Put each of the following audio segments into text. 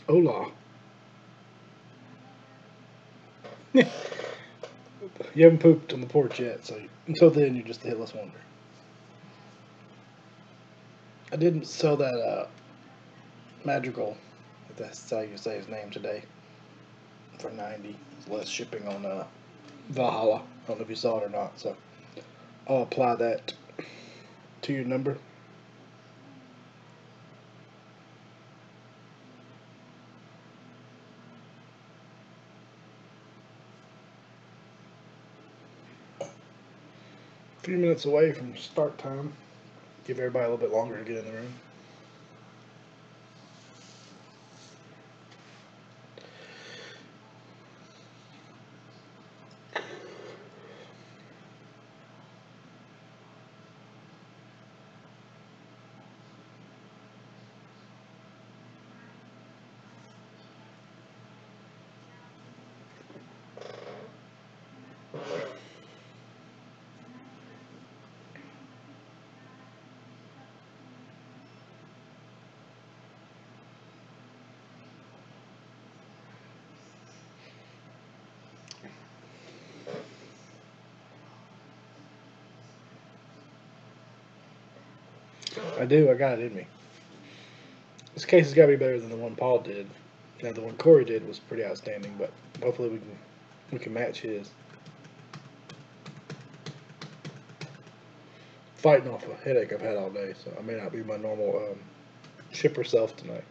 Hola. You haven't pooped on the porch yet, so until then you're just a hitless wonder. I didn't sell that Madrigal, if that's how you say his name, today, for 90. It's less shipping on Valhalla. I don't know if you saw it or not, so I'll apply that to your number. A few minutes away from start time. Give everybody a little bit longer to get in the room. I do. I got it in me. This case has got to be better than the one Paul did. Now the one Corey did was pretty outstanding, but hopefully we can match his. Fighting off a headache I've had all day, so I may not be my normal shipper self tonight.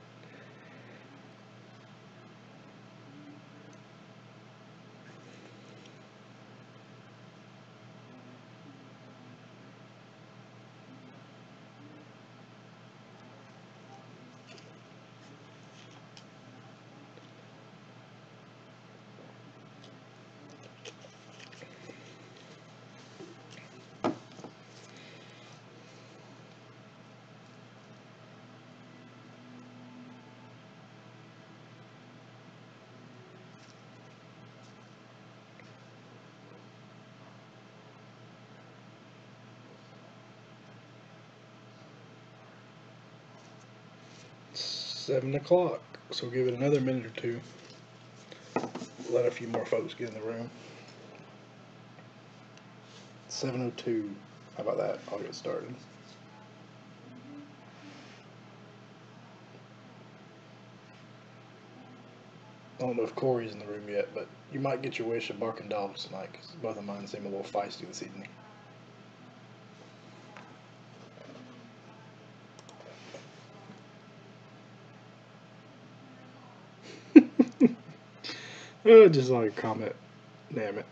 It's 7 o'clock, so give it another minute or two. Let a few more folks get in the room. 7:02. How about that? I'll get started. I don't know if Corey's in the room yet, but you might get your wish of barking dogs tonight, because both of mine seem a little feisty this evening. Oh, just like a comment. Damn it.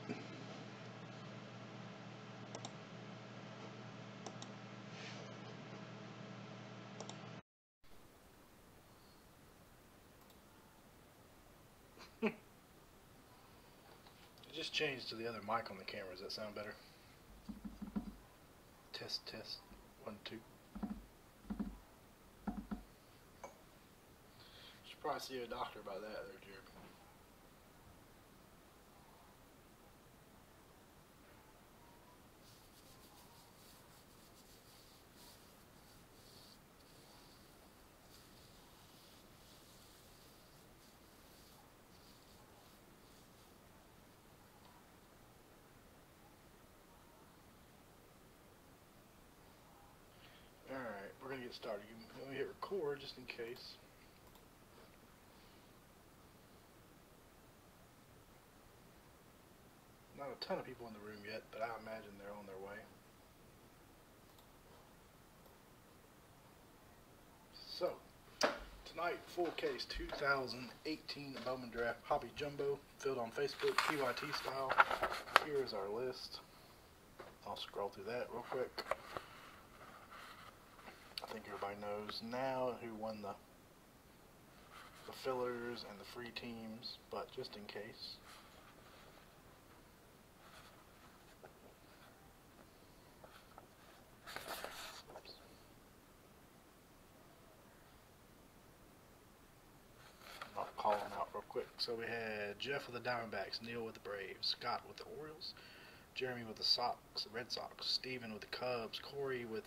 It just changed to the other mic on the camera. Does that sound better? Test, test. 1, 2. Should probably see a doctor about that there, Jeremy. Alright, we're going to get started. Let me hit record just in case. Not a ton of people in the room yet, but I imagine they're on their way. So, tonight, full case 2018 Bowman Draft Hobby Jumbo, filled on Facebook, PYT style. Here is our list. I'll scroll through that real quick. I think everybody knows now who won the fillers and the free teams, but just in case. I'll call them out real quick. So we had Jeff with the Diamondbacks, Neil with the Braves, Scott with the Orioles, Jeremy with the Sox, Red Sox, Steven with the Cubs, Corey with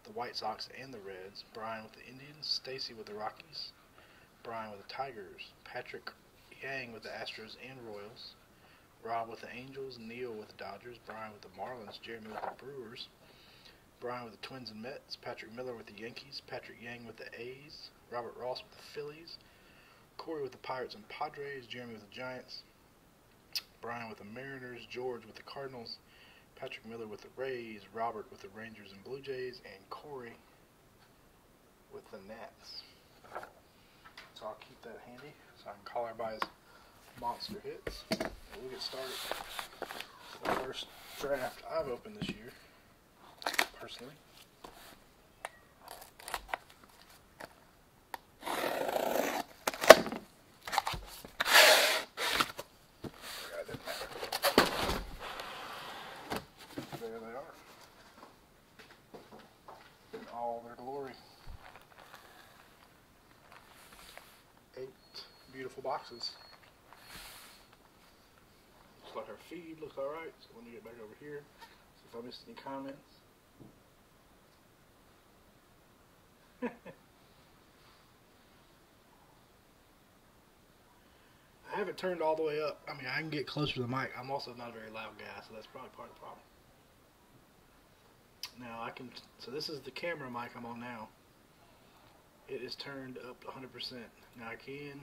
the White Sox and the Reds, Brian with the Indians, Stacy with the Rockies, Brian with the Tigers, Patrick Yang with the Astros and Royals, Rob with the Angels, Neil with the Dodgers, Brian with the Marlins, Jeremy with the Brewers, Brian with the Twins and Mets, Patrick Miller with the Yankees, Patrick Yang with the A's, Robert Ross with the Phillies, Corey with the Pirates and Padres, Jeremy with the Giants, Brian with the Mariners, George with the Cardinals, Patrick Miller with the Rays, Robert with the Rangers and Blue Jays, and Corey with the Nats. So I'll keep that handy so I can call everybody's monster hits. We'll get started. The first draft I've opened this year, personally. There they are. In all their glory. 8 beautiful boxes. Looks like our feed looks alright, so let me get back over here, see if I missed any comments. I haven't turned all the way up. I mean, I can get closer to the mic. I'm also not a very loud guy, so that's probably part of the problem. Now I can, so this is the camera mic I'm on now. It is turned up to 100%. Now I can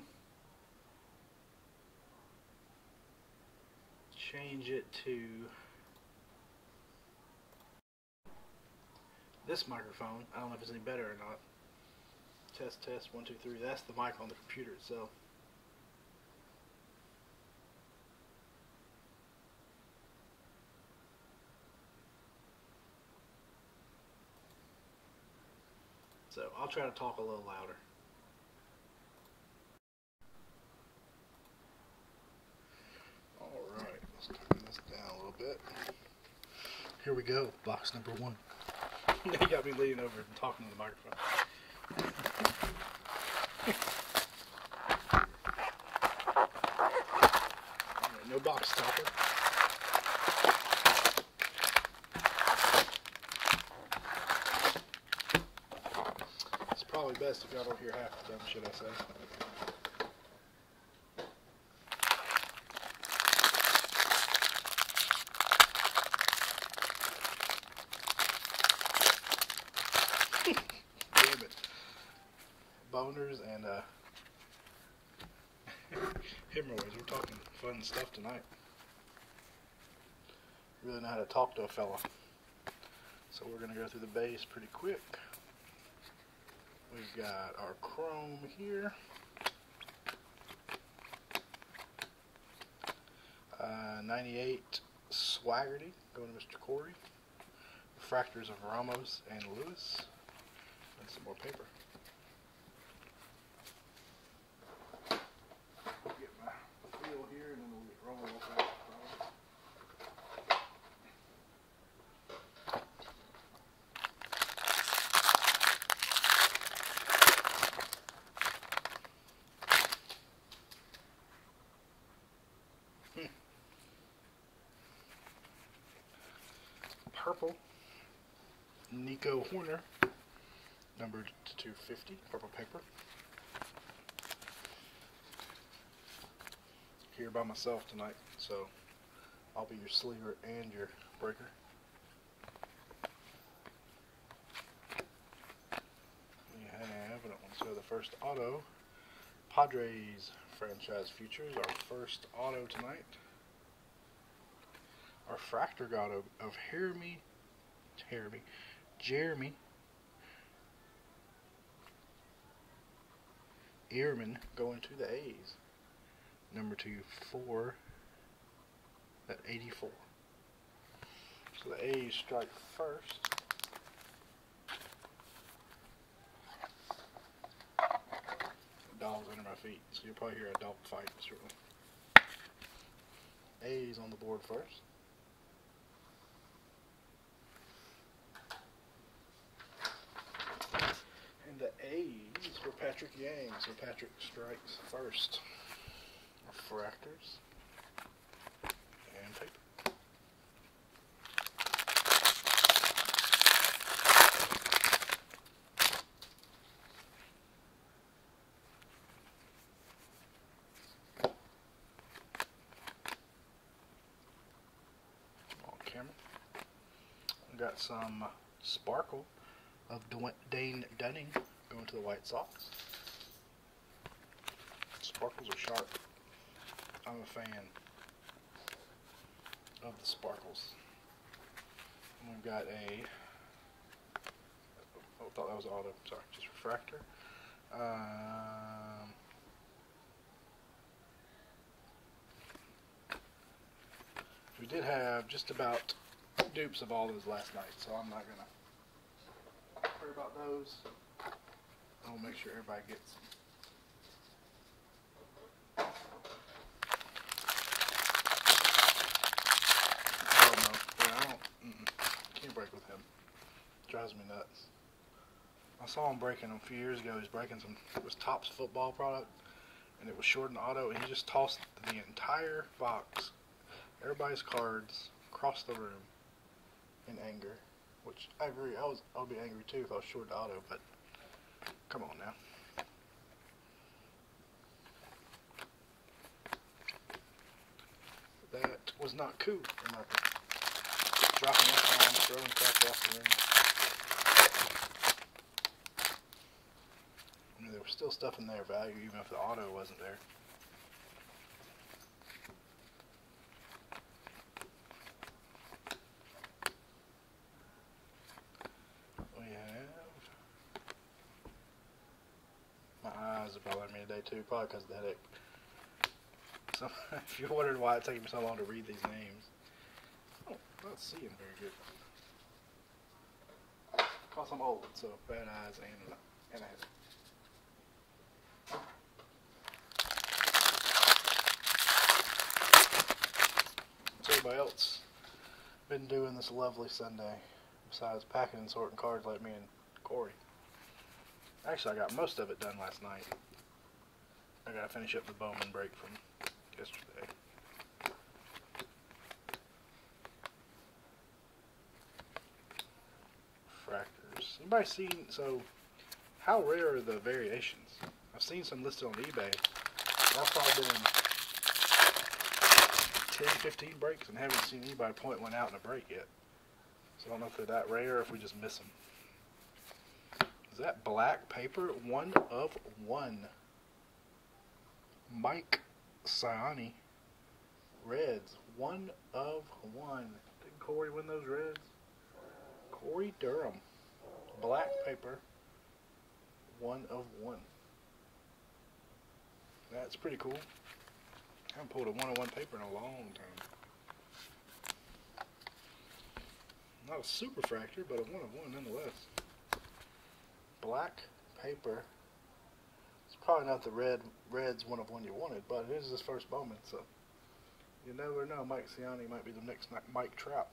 change it to this microphone. I don't know if it's any better or not. Test, test, 1, 2, 3. That's the mic on the computer itself. So I'll try to talk a little louder. Alright, let's turn this down a little bit. Here we go, box number 1. You got me leaning over and talking to the microphone. Alright, no box talking. Probably best if y'all don't hear half of them, should I say. Damn it. Boners and hemorrhoids. We're talking fun stuff tonight. Really know how to talk to a fella. So we're going to go through the base pretty quick. We've got our chrome here. 98 Swaggerty going to Mr. Corey. Refractors of Ramos and Lewis. And some more paper. Get my feel here and then we'll get rolling with that. Purple, Nico Horner, numbered to 250, purple paper. Here by myself tonight, so I'll be your sleever and your breaker. We have, I don't want to show the first auto, Padres franchise futures, our first auto tonight. Our fractor got of Jeremy Ehrman going to the A's. Number 2/4 at 84. So the A's strike first. The dog's under my feet, so you'll probably hear a dog fight shortly. A's on the board first. And the A's for Patrick Yang, so Patrick strikes first. Refractors and paper. camera. We got some Sparkle of Dane Dunning going to the White Sox. Sparkles are sharp. I'm a fan of the Sparkles. And we've got a, oh, I thought that was auto, sorry, just refractor. We did have just about dupes of all those last night, so I'm not gonna worry about those. I'll make sure everybody gets them. Oh no, yeah, I don't, can't break with him. Drives me nuts. I saw him breaking them a few years ago. He was breaking some, it was Topps football product, and it was short and auto, and he just tossed the entire box, everybody's cards, across the room in anger. Which I agree, I would be angry too if I was short and auto, but come on now. That was not cool in my opinion. Dropping F-bombs, throwing crap off the ring. I mean, there was still stuff in there of value even if the auto wasn't there. We have... My eyes are bothering me today too, probably because of the headache. So, if you're wondering why it takes me so long to read these names, oh, not seeing very good. Because I'm old, so bad eyes and a headache. What's everybody else been doing this lovely Sunday besides packing and sorting cards like me and Corey? Actually, I got most of it done last night. I gotta finish up the Bowman break from yesterday. Refractors. Anybody seen, so how rare are the variations? I've seen some listed on eBay. I've probably been in 10, 15 breaks and haven't seen anybody point one out in a break yet. So I don't know if they're that rare or if we just miss them. Is that black paper? 1 of 1. Mike Siani. Reds. 1 of 1. Did Corey win those Reds? Corey Durham. Black paper. 1 of 1. That's pretty cool. I haven't pulled a 1 of 1 paper in a long time. Not a super fractor, but a 1 of 1 nonetheless. Black paper. It's probably not the Reds 1 of 1 you wanted, but it is his first Bowman, so you never know. Mike Siani might be the next Mike Trout.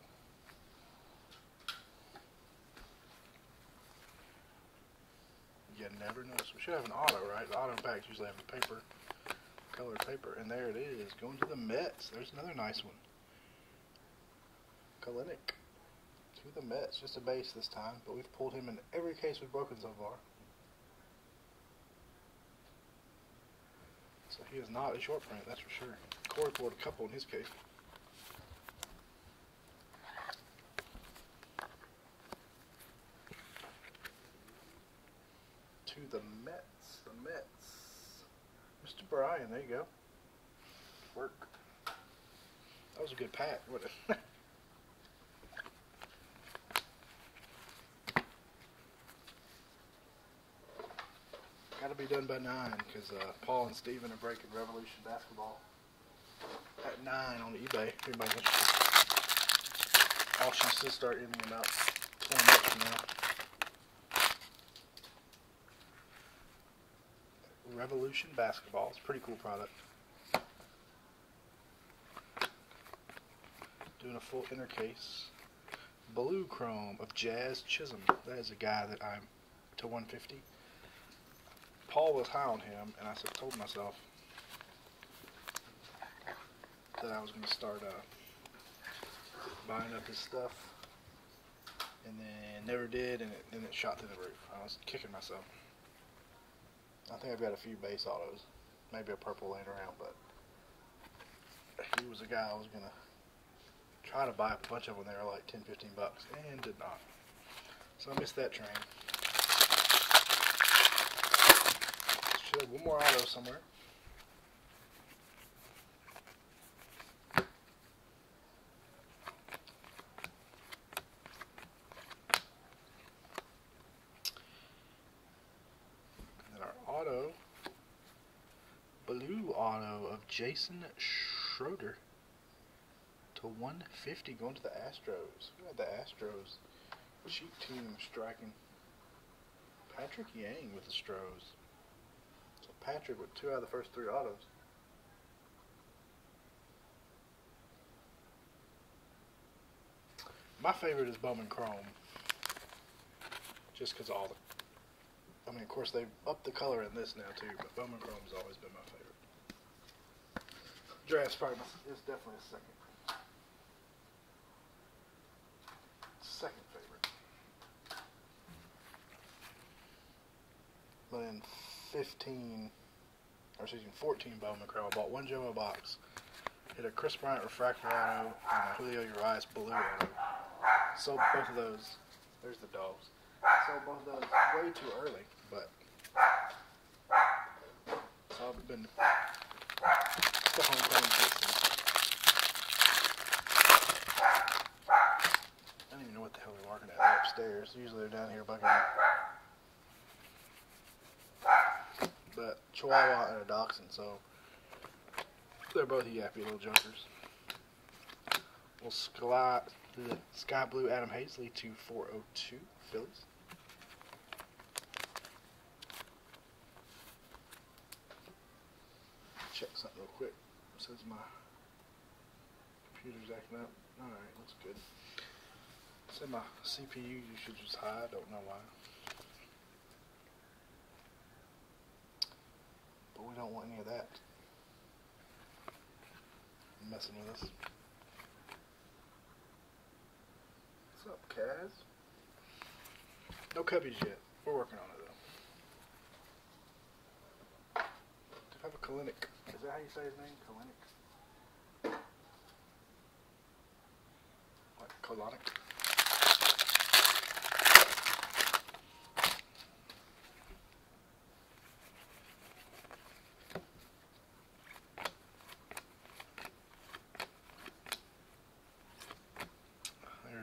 You never know. So we should have an auto, right? The auto packs usually have the paper, colored paper, and there it is. Going to the Mets. There's another nice one. Kalinick. To the Mets. Just a base this time, but we've pulled him in every case we've broken so far. So he is not a short print, that's for sure. Corey pulled a couple in his case. To the Mets. The Mets. Mr. Bryan, there you go. Work. That was a good pack, wasn't it? Got to be done by 9 because Paul and Steven are breaking Revolution Basketball at 9 on eBay. Everybody interested. Auctions should start in about 20 minutes from now. Revolution Basketball. It's a pretty cool product. Doing a full inner case. Blue Chrome of Jazz Chisholm. That is a guy that I'm to 150. Paul was high on him, and I told myself that I was going to start buying up his stuff, and then never did, and then it shot through the roof. I was kicking myself. I think I've got a few base autos, maybe a purple laying around, but he was a guy I was going to Tried to buy a bunch of them. They were like 10, 15 bucks, and did not. So I missed that train. Should have one more auto somewhere. And then our auto, blue auto of Jason Schroeder to 150 going to the Astros. Look at the Astros. Cheap team striking. Patrick Yang with the Stros. So Patrick with 2 out of the first 3 autos. My favorite is Bowman Chrome. Just because all the... I mean, of course, they've upped the color in this now, too, but Bowman Chrome's always been my favorite. Draft's probably is definitely a second. Second favorite. But in 14 Bowman Chrome, I bought 1 Jomo box. Hit a Chris Bryant refractor auto and a Julio Urias blue auto. Sold both of those. There's the dogs. Sold both of those way too early, but so I've been the homecoming Pistons. I don't even know what the hell they're barking at. They're upstairs. Usually they're down here bucking. But Chihuahua and a Dachshund, so they're both yappy little jokers. We'll the Sky Blue Adam Hazley to 402 Phillies. Check something real quick. It says my computer's acting up. Alright, looks good. It said my CPU usage was high. I don't know why. But we don't want any of that messing with us. What's up, Kaz? No cubbies yet. We're working on it, though. Do I have a Kalinick? Is that how you say his name? Kalinick? Like colonic?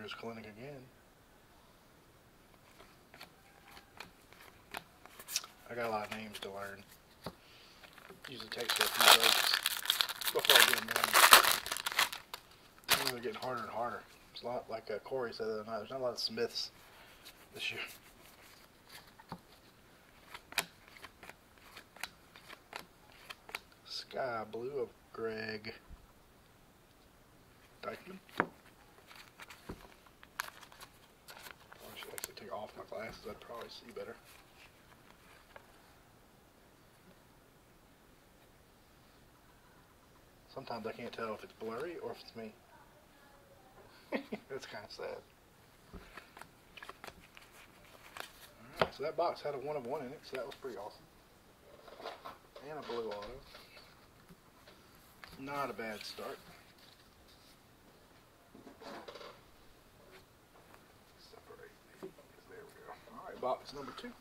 There's Kalinick again. I got a lot of names to learn. Usually takes a few breaks before I get them done. They're getting harder and harder. It's a lot like Corey said the other night. There's not a lot of Smiths this year. Sky Blue of Greg Dykman. I should actually take off my glasses. I'd probably see better. Sometimes I can't tell if it's blurry or if it's me. That's kind of sad. Alright, so that box had a 1 of 1 in it, so that was pretty awesome. And a blue auto. Not a bad start. Separate these. There we go. Alright, box number 2.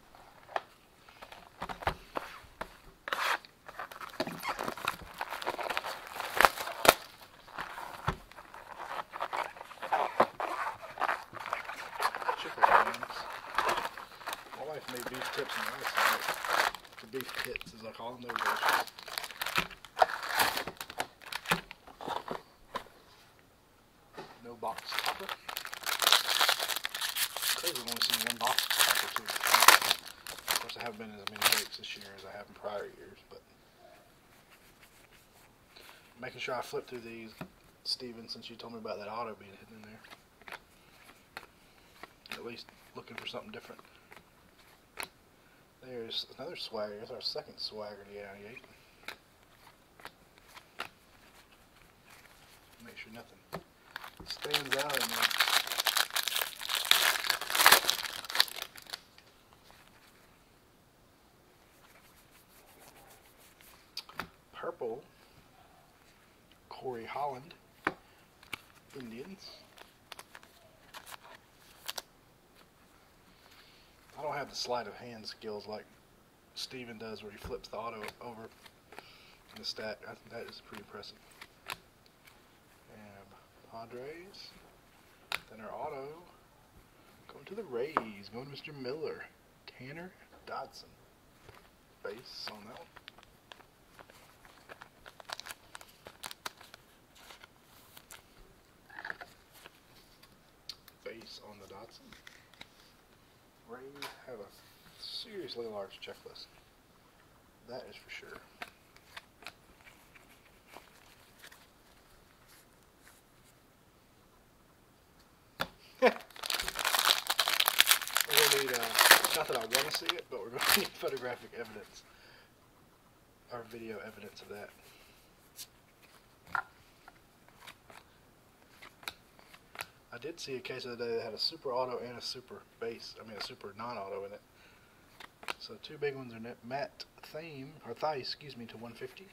Made beef tips and rice tonight. The beef tits, as I call them, they were delicious. No box topper. Crazy, I've only seen 1 box topper too. Of course, I haven't been in as many breaks this year as I have in prior years, but making sure I flip through these, Steven, since you told me about that auto being hidden in there. At least looking for something different. There's another swagger. There's our second swagger to get out of 8. Make sure nothing stands out in there. Purple, Corey Holland Indians. I don't have the sleight of hand skills like Steven does, where he flips the auto over in the stack. I think that is pretty impressive. And Padres. Then our auto. Going to the Rays. Going to Mr. Miller. Tanner Dodson. Base on that one. Base on the Dodson. Rays have a seriously large checklist. That is for sure. We're going to need, not that I want to see it, but we're going to need photographic evidence, or video evidence of that. I did see a case the other day that had a super auto and a super base, a super non-auto in it. So two big ones are matte theme, or thigh, excuse me, to 150.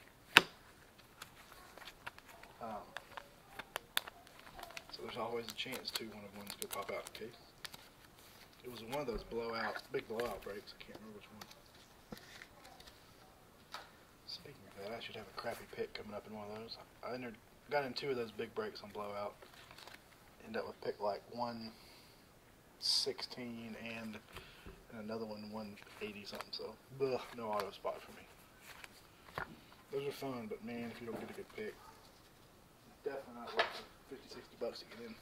So there's always a chance one of ones could pop out in case. It was one of those big blowout breaks. I can't remember which one. Speaking of that, I should have a crappy pick coming up in one of those. I got in two of those big breaks on blowout. Ended up with pick like 116 and another one 180 something. So, no auto spot for me. Those are fun, but man, if you don't get a good pick, definitely not worth the $50-60 to get in.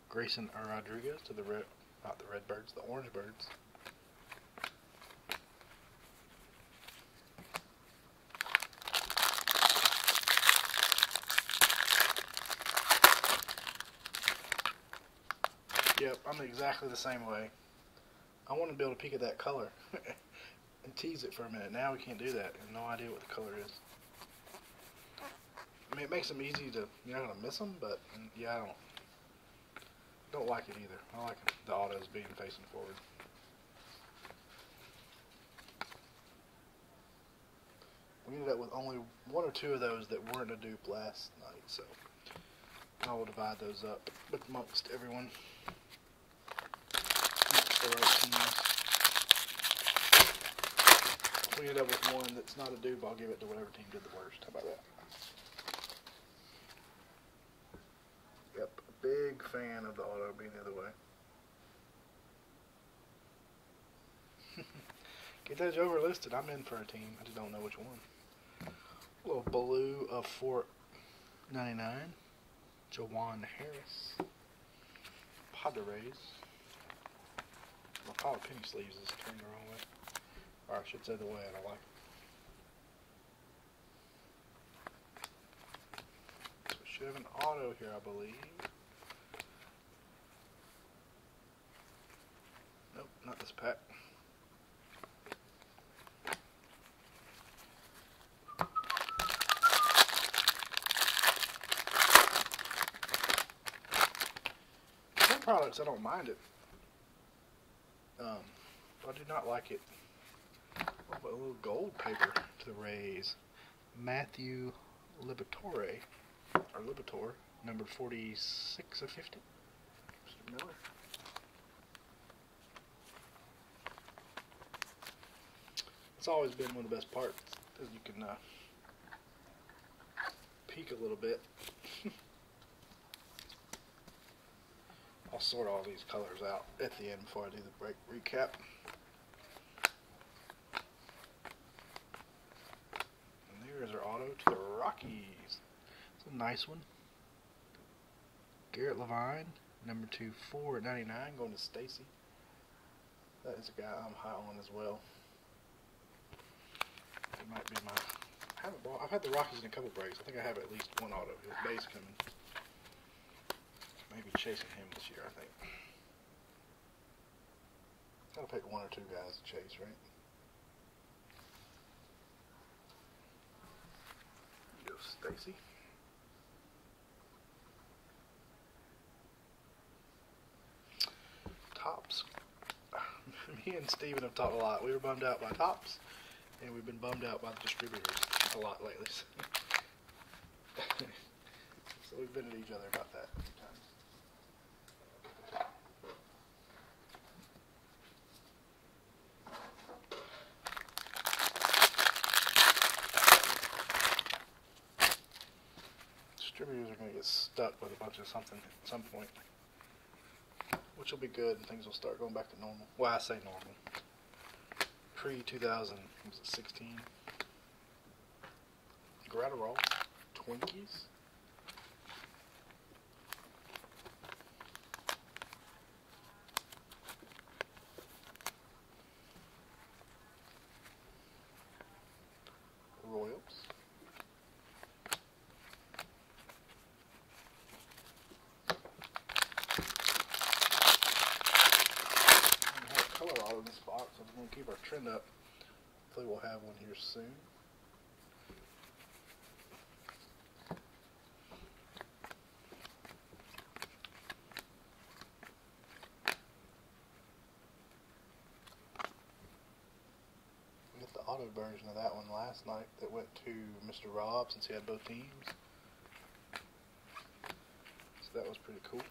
Grayson Rodriguez to the red, not the Redbirds, the Orange Birds. Yep, I'm exactly the same way. I want to be able to peek at that color and tease it for a minute. Now we can't do that. I have no idea what the color is. I mean, it makes them easy to, you're not going to miss them, but yeah, I don't like it either. I like the autos being facing forward. We ended up with only one or two of those that weren't a dupe last night, so I will divide those up amongst everyone. Amongst the right teams. If we end up with one that's not a dupe, I'll give it to whatever team did the worst. How about that? Yep, big fan of the auto being the other way. Get those overlisted. I'm in for a team. I just don't know which one. A little blue of $4.99. Jawan Harris. Padres. My pile of penny sleeves is turned the wrong way. Or I should say the way I don't like it. So we should have an auto here, I believe. Nope, not this pack. Some products, I don't mind it. I do not like it. What about a little gold paper to the Rays? Matthew Liberatore, or Liberatore, number 46 of 50. Mr. Miller. It's always been one of the best parts, is you can peek a little bit. I'll sort all these colors out at the end before I do the break recap. And there's our auto to the Rockies. It's a nice one. Garrett Levine, number 2/499, going to Stacy. That is a guy I'm high on as well. It might be my. I've had the Rockies in a couple breaks. I think I have at least one auto. His base coming. Maybe chasing him this year, I think. Gotta pick one or two guys to chase, right? Go Stacy. Tops. Me and Steven have talked a lot. We were bummed out by Tops, and we've been bummed out by the distributors a lot lately. So we've been at each other about that a few times. Distributors are going to get stuck with a bunch of something at some point, which will be good, and things will start going back to normal. Well, I say normal. Pre-2016. Gratterall. Twinkies. Royals. Colorado in this box, so we're going to keep our trend up. Hopefully we'll have one here soon. We got the auto version of that one last night that went to Mr. Rob since he had both teams. So that was pretty cool.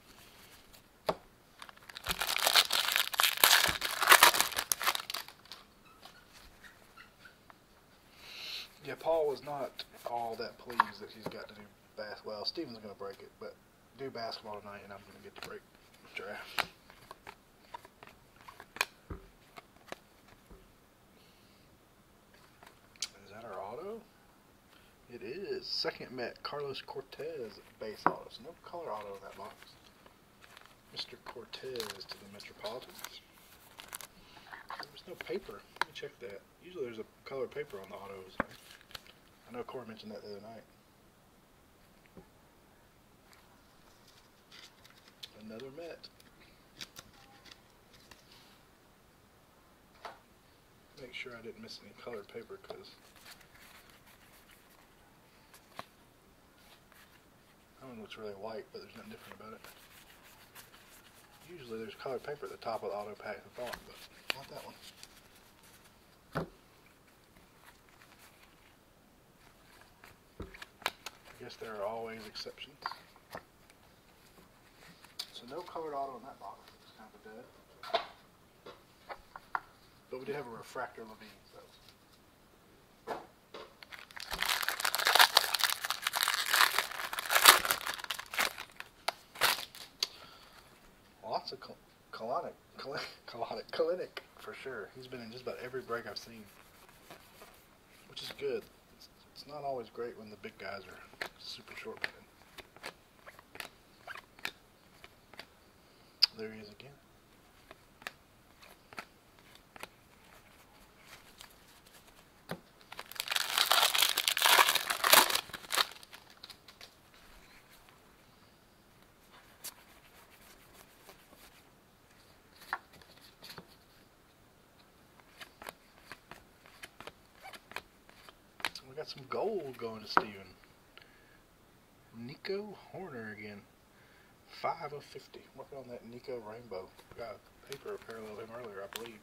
Yeah, Paul was not all that pleased that he's got to do basketball. Well, Steven's going to break it, but do basketball tonight, and I'm going to get to break draft. Is that our auto? It is. Second Met, Carlos Cortez base auto. So no color auto in that box. Mr. Cortez to the Metropolitans. There's no paper. Let me check that. Usually there's a colored paper on the autos. I know Corey mentioned that the other night. Another Met. Make sure I didn't miss any colored paper because that one looks really white, but there's nothing different about it. Usually there's colored paper at the top of the auto pack, I thought, but not that one. I guess there are always exceptions. So no colored auto in that box. It's kind of a dud. But we did have a refractor Levine, so. Lots of Kalinick for sure. He's been in just about every break I've seen, which is good. It's not always great when the big guys are super short-handed. There he is again. We got some gold going to Steven. Nico Horner again. 5 of 50. Working on that Nico Rainbow. Got a paper parallel him earlier, I believe.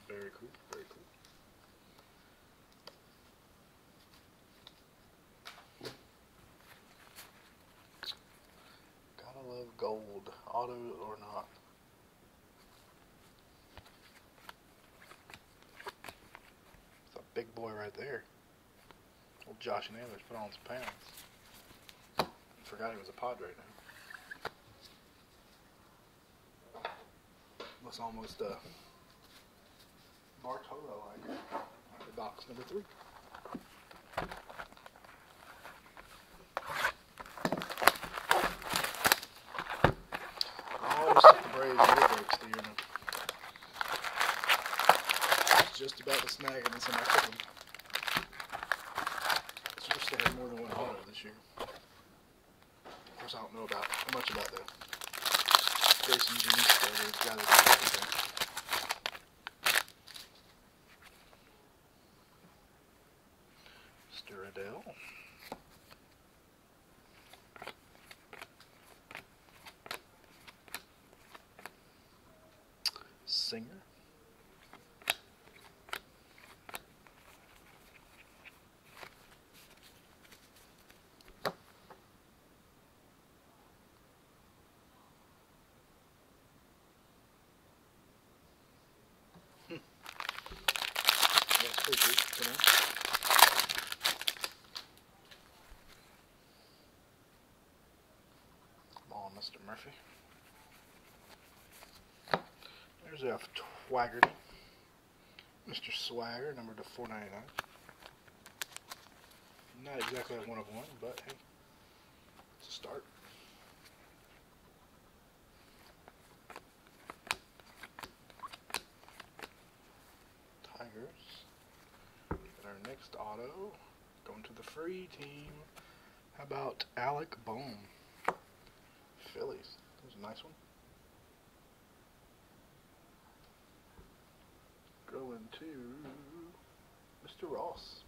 Very cool, very cool. Gotta love gold, auto or not. Big boy right there. Old Josh Naylor's put on some pounds. Forgot he was a Padre now. Looks almost Bartolo like the box number 3. I always took the Braves good breaks, Steven. Just about to snag him in some extra one. So wish they had more than one auto this year. course, I don't know much about the Grayson Janista. There's guys that do everything. Adele. Singer. That's pretty cool, you know? Mr. Murphy. There's a Twaggerty. Mr. Swagger, number to 499. Not exactly a 1 of 1, but hey, it's a start. Tigers. And our next auto, going to the free team. How about Alec Bowman? Phillies. There's a nice one. Going to Mr. Ross.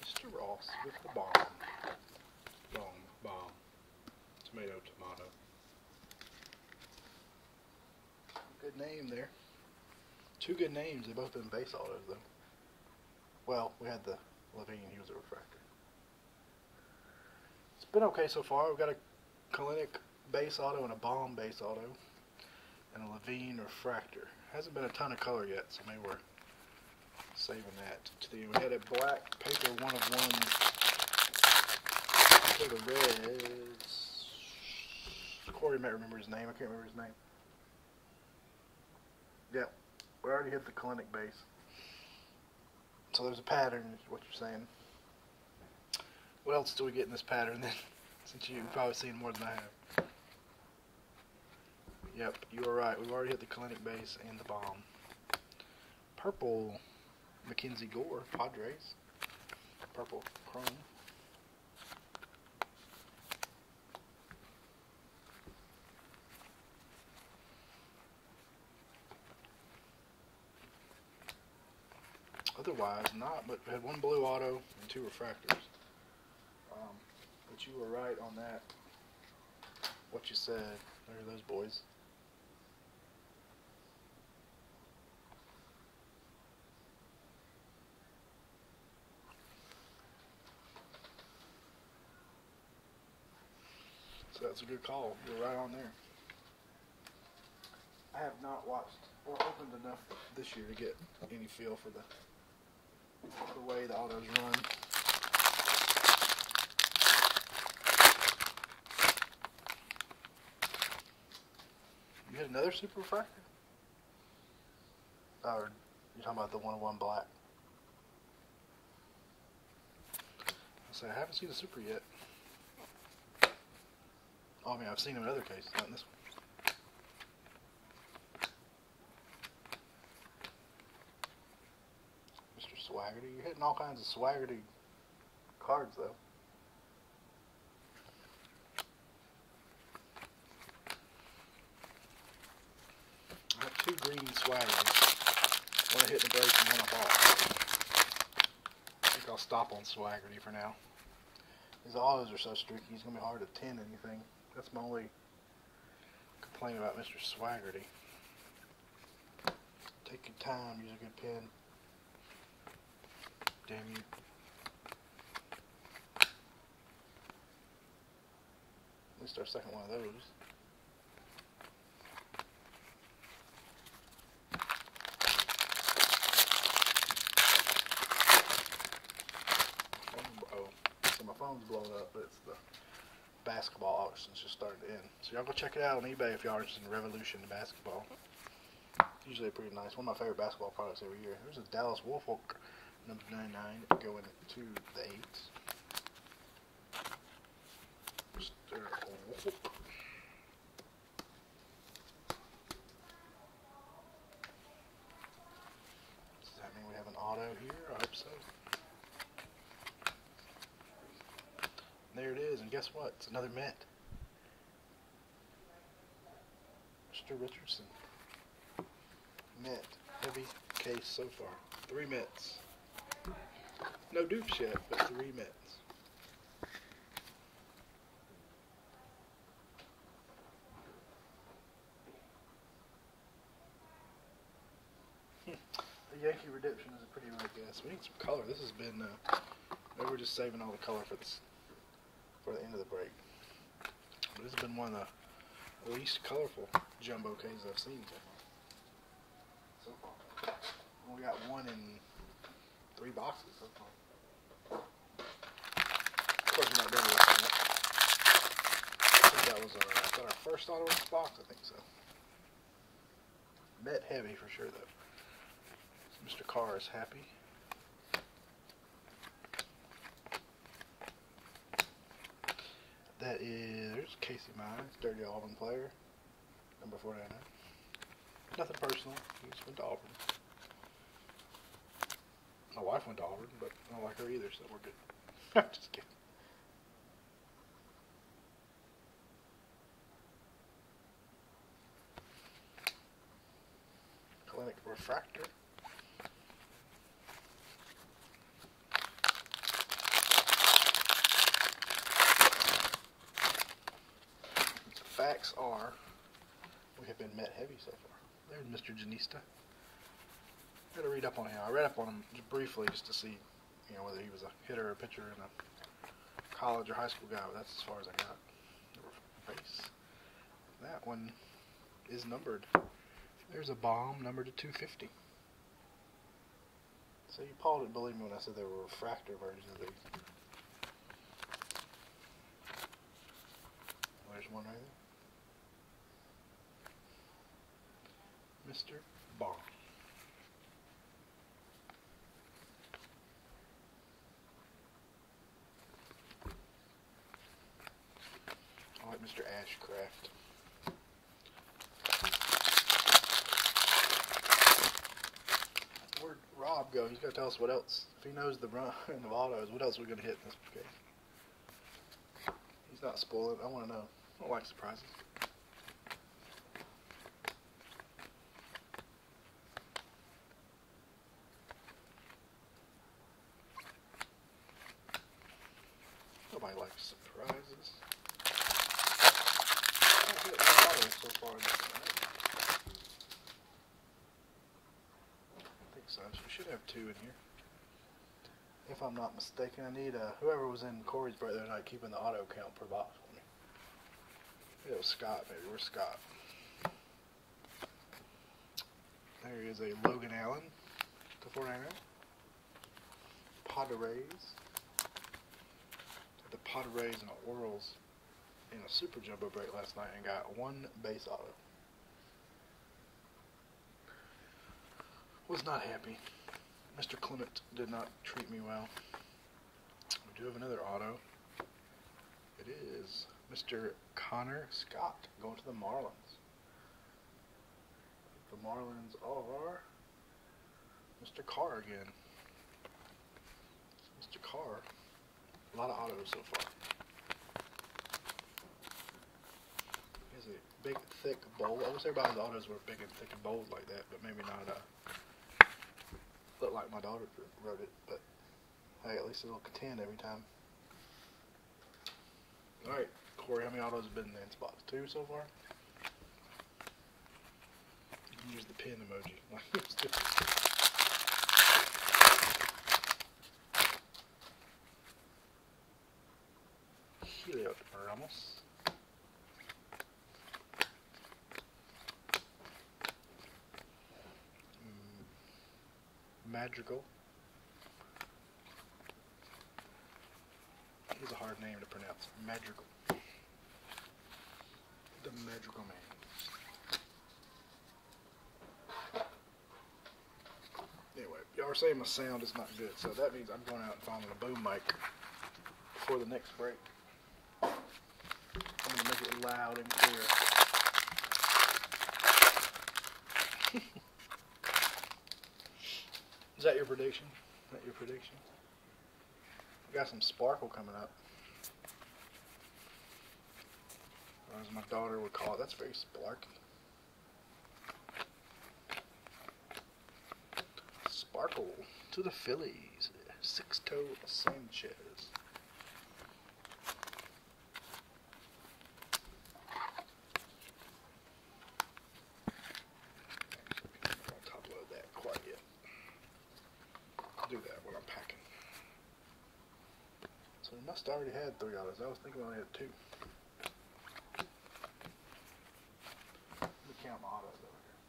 Mr. Ross with the bomb. Bomb. Tomato. Good name there. Two good names. They both been base autos though. Well, we had the Levine, he was a refractor. It's been okay so far. We've got a Kalinick base auto and a Bomb base auto and a Levine refractor. Hasn't been a ton of color yet, so maybe we're saving that to the end. We had a black paper 1 of 1 for the Reds. Corey might remember his name. I can't remember his name. Yep, we already hit the Kalinick base. So there's a pattern, is what you're saying. What else do we get in this pattern then? Since you've probably seen more than I have. Yep, you are right. We've already hit the Kalinick base and the Bomb. Purple Mackenzie Gore, Padres. Purple Chrome. Otherwise, not, but we had 1 blue auto and 2 refractors. But you were right on that. What you said. There are those boys. So that's a good call. You're right on there. I have not watched or opened enough this year to get any feel for the way the autos run. You had another super refractor? Or you're talking about the 1 of 1 black? I haven't seen the super yet. Oh, I mean, I've seen them in other cases, not in this one. Mr. Swaggerty. You're hitting all kinds of Swaggerty cards, though. I have 2 green Swaggertys. One I hit in the break and one I bought. I think I'll stop on Swaggerty for now. His autos are so streaky, he's going to be hard to 10 anything. That's my only complaint about Mr. Swaggerty. Take your time, use a good pen. Damn you. At least our second one of those. Oh, so my phone's blown up, but it's the basketball auctions just started to end. So y'all go check it out on eBay if y'all are interested in Revolution basketball. Usually pretty nice. One of my favorite basketball products every year. There's a Dallas Wolfolk number 99 going to the 8s. Mr. Wolfolk. Does that mean we have an auto here? I hope so. there it is, and guess what? It's another Met. Mr. Richardson. Met. Heavy case so far. 3 Mets. No dupes yet, but 3 Mets. The Yankee Redemption is a pretty rare guess. We need some color. This has been, maybe we're just saving all the color for the end of the break. But this has been one of the least colorful jumbo cases I've seen so far. We got 1 in 3 boxes so far. Of course, we're not done with that. I think that was our first auto in this box. I think so. Met heavy for sure, though. Mr. Carr is happy. That is, there's Casey Mines, dirty Auburn player, number 499. Nothing personal, he just went to Auburn. My wife went to Auburn, but I don't like her either, so we're good. I'm just kidding. Clinic Refractor. Facts are, we have been Met heavy so far. There's Mr. Janista. I gotta read up on him. I read up on him just briefly just to see, whether he was a hitter or a pitcher in a college or high school guy. But that's as far as I got. Base. That one is numbered. There's a bomb numbered to 250. So Paul didn't believe me when I said they were refractor versions of these. There's one right there. Mr. Bond. I like Mr. Ashcraft. Where'd Rob go? He's got to tell us what else. If he knows the run of autos, what else are we going to hit in this case? He's not spoiling. I want to know. I don't like surprises. Nobody likes surprises. I've hit one auto so far this night. I think so. We should have 2 in here. If I'm not mistaken, I need whoever was in Corey's break the other night keeping the auto count per box for me. It was Scott, maybe. Where's Scott? There is a Logan Allen to 499. Padres. The Padres and the Orioles in a super jumbo break last night and got 1 base auto. Was not happy. Mr. Clement did not treat me well. We do have another auto. It is Mr. Connor Scott going to the Marlins. The Marlins are Mr. Carr again. Mr. Carr. A lot of autos so far. He has a big, thick bold. I wish everybody's autos were big and thick and bold like that, but maybe not. Look like my daughter wrote it, but hey, at least it'll contend every time. Alright, Corey, how many autos have been in the spots? 2 so far? You can use the pin emoji. Helio Ramos. Madrigal. He's a hard name to pronounce. Madrigal. The Madrigal Man. Anyway, y'all are saying my sound is not good, so that means I'm going out and finding a boom mic before the next break. I'm going to make it loud and clear. Is that your prediction? Is that your prediction? We got some sparkle coming up. Or as my daughter would call it, that's very sparky. Sparkle to the Phillies. Six-toe Sanchez. I'll top load that quite yet. I'll do that when I'm packing. So we must have already had 3 autos. I was thinking we only had 2. Let me count my autos over here.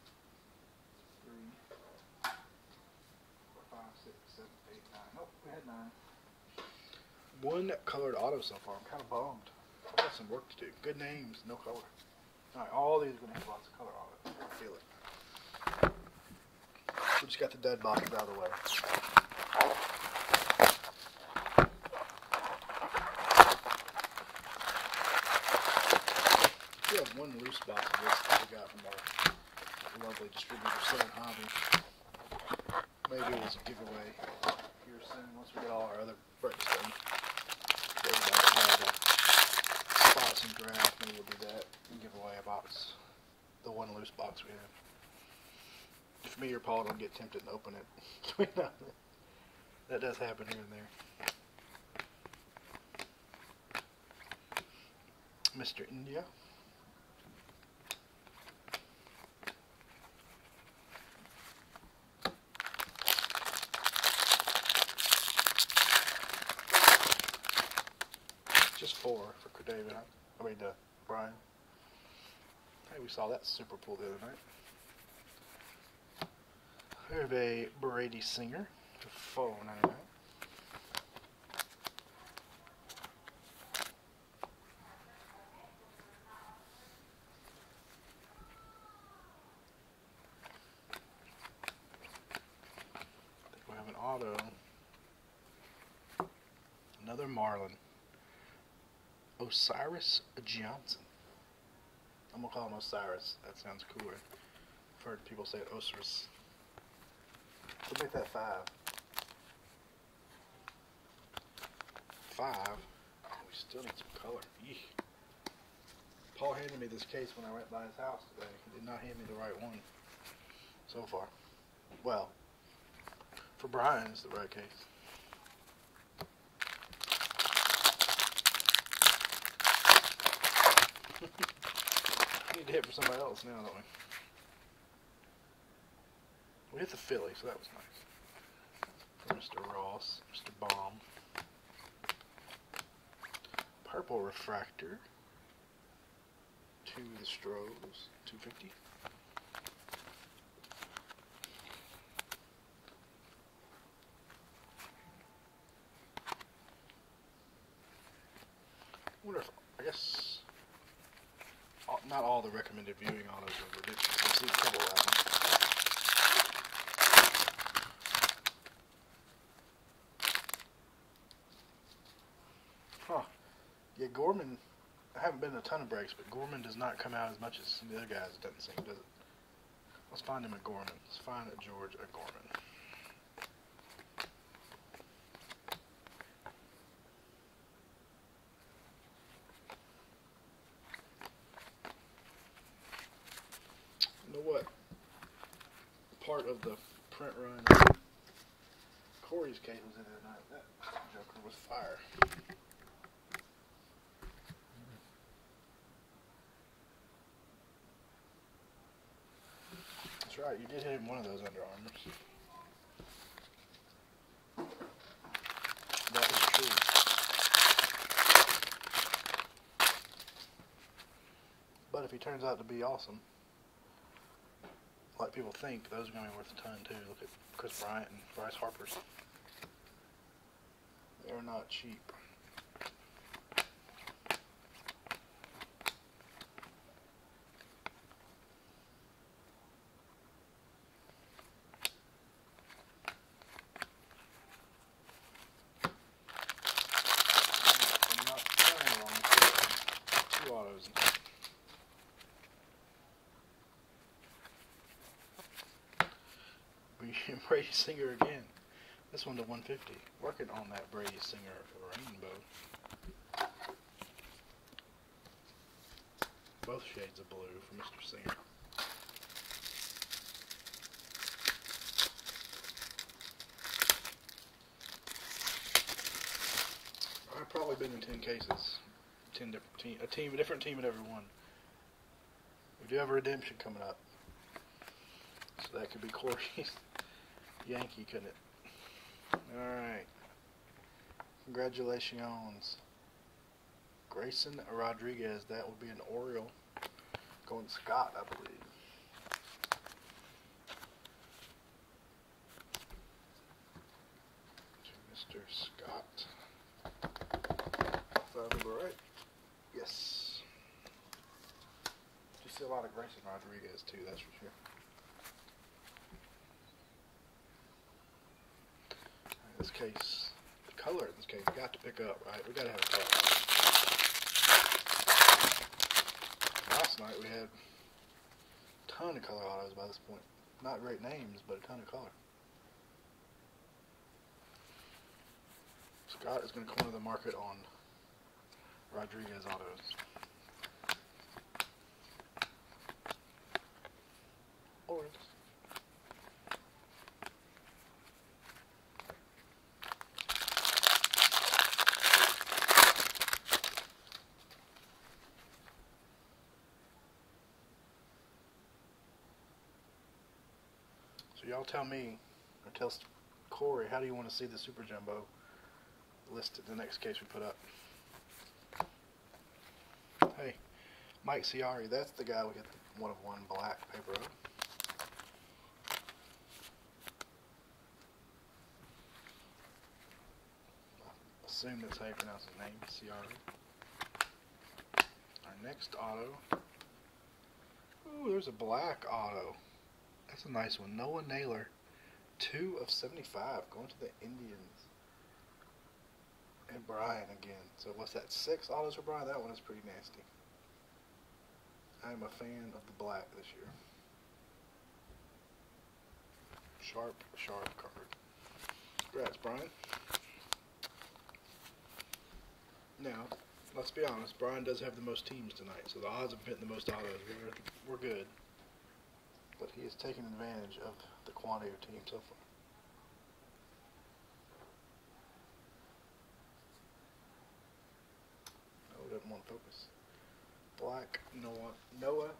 3, 4, 5, 6, 7, 8, 9. Nope, we had 9. 1 colored auto so far. I'm kind of bummed. I've got some work to do. Good names, no color. Alright, all these are going to have lots of color autos. I feel it. We just got the dead boxes out of the way. We have 1 loose box of this that we got from our lovely distributor, Southern Hobby. Maybe it was a giveaway here soon once we get all our other breaks done. Spots and draft, maybe we'll do that and give away a box, the 1 loose box we have. If me or Paul don't get tempted and open it, that does happen here and there. Mr. India. Just 4 for David. Brian. Hey, we saw that super pull the other night. We have a Brady Singer for $4.99. I think we have an auto. Another Marlin. Osiris Johnson. I'm gonna call him Osiris. That sounds cooler. I've heard people say it Osiris. We'll make that 5. 5. We still need some color. Eesh. Paul handed me this case when I went by his house today. He did not hand me the right one so far. Well, for Brian, it's the right case. We need to hit for somebody else now, don't we? We hit the Philly, so that was nice. For Mr. Ross, Mr. Baum. Purple Refractor. 2 of the Stros, 250. I wonder if, I guess, not all the recommended viewing autos are ridiculous. I've seen a couple of them. Huh. Yeah, Gorman, I haven't been in a ton of breaks, but Gorman does not come out as much as some of the other guys, it doesn't seem, does it? Let's find him at Gorman. Let's find a George at Gorman. You know what? Part of the print run Corey's case was in there tonight. That joker was fire. That's right, you did hit him one of those Under Armours. That is true. But if he turns out to be awesome, like people think, those are going to be worth a ton too. Look at Chris Bryant and Bryce Harper's. They're not cheap. I'm not playing wrong. 2 autos. Brady Singer again. This one to 150. Working on that Brady Singer rainbow. both shades of blue for Mr. Singer. I've probably been in 10 cases. 10 different a different team at every one. We do have a redemption coming up. So that could be Corey's Yankee, couldn't it? Alright. Congratulations. Grayson Rodriguez. That would be an Oriole. Going Scott, I believe. To Mr. Scott. If I remember right. Yes. You see a lot of Grayson Rodriguez too, that's for sure. In this case, the color in this case, you got to pick up, right? We got to have a color. Last night we had a ton of color autos by this point. Not great names, but a ton of color. Scott is going to corner the market on Rodriguez autos. Orange. So y'all tell me, or tell Corey, how do you want to see the Super Jumbo listed the next case we put up? Hey, Mike Ciari, that's the guy we got the 1 of 1 black paper of. I assume that's how you pronounce his name, Ciari. Our next auto. Ooh, there's a black auto. That's a nice one. Noah Naylor, 2 of 75, going to the Indians. And Brian again. So what's that, 6 autos for Brian? That one is pretty nasty. I'm a fan of the black this year. Sharp card. Congrats, Brian. Now, let's be honest, Brian does have the most teams tonight, so the odds of hitting the most autos, we're good. But he has taken advantage of the quantity of teams so far. No, it doesn't want to focus. Black Noah Naylor,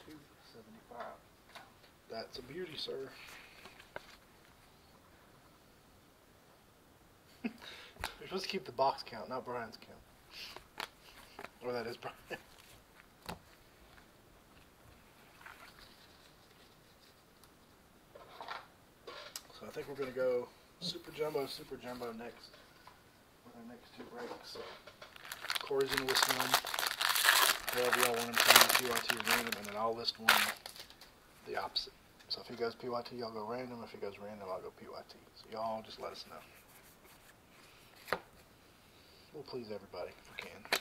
275. That's a beauty, sir. You're supposed to keep the box count, not Brian's count. Or that is Brian. So I think we're going to go Super Jumbo next with our next 2 breaks. So Corey's going to list one. Whatever y'all want him to, PYT or random, and then I'll list one the opposite. So if he goes PYT, y'all go random. If he goes random, I'll go PYT. So y'all just let us know. We'll please everybody if we can.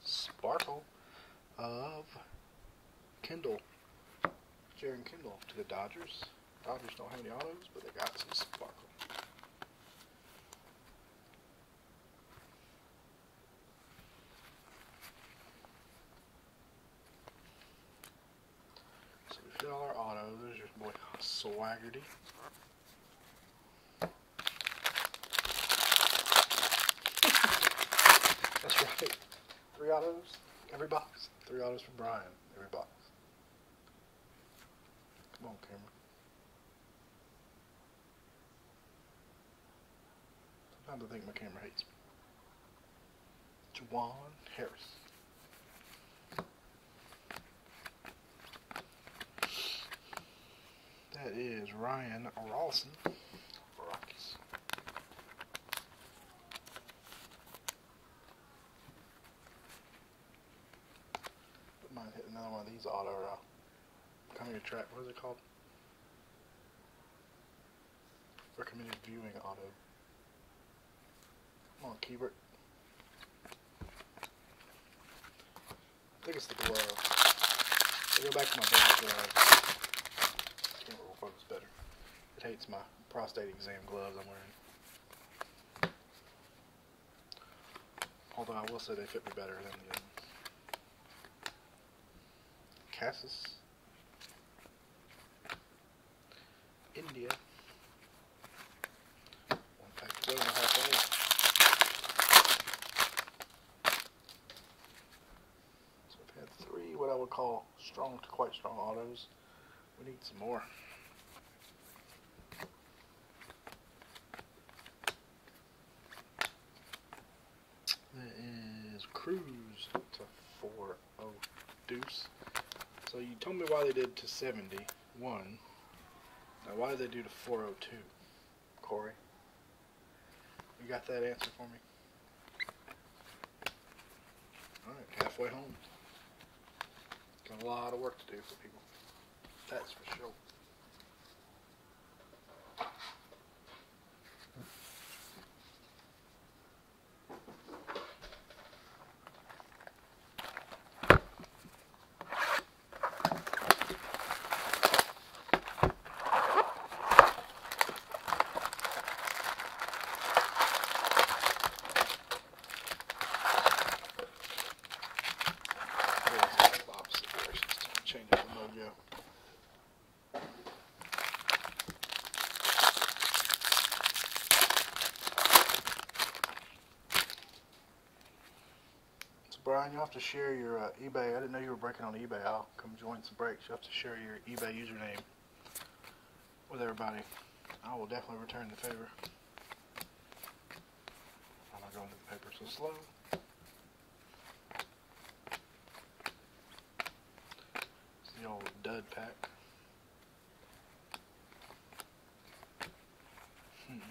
Sparkle of Kendall. Jaron Kendall to the Dodgers. Dodgers don't have any autos, but they got some sparkle. So we fill all our autos. There's your boy Swaggerty. That's right. 3 autos, every box. 3 autos for Brian, every box. Come on, camera. Sometimes I think my camera hates me. Juwan Harris. That is Ryan Rawson. Rockies. Might hit another one of these auto coming to track. What is it called? Recommended viewing auto. Come on, Keybert. I think it's the glove. I'll go back to my black glove. Camera will focus better. It hates my prostate exam gloves I'm wearing. Although I will say they fit me better than the other ones. Cassis. India. One pack to go in the halfway. So we've had 3 what I would call strong to quite strong autos. We need some more. That is Cruise to 4-0 deuce. So you told me why they did to 71. Now why did they do to 402? Corey, you got that answer for me? Alright, halfway home. Got a lot of work to do for people. That's for sure. Brian, you'll have to share your eBay. I didn't know you were breaking on eBay. I'll come join some breaks. You'll have to share your eBay username with everybody. I will definitely return the favor. I'm not going to the paper so slow. It's the old dud pack.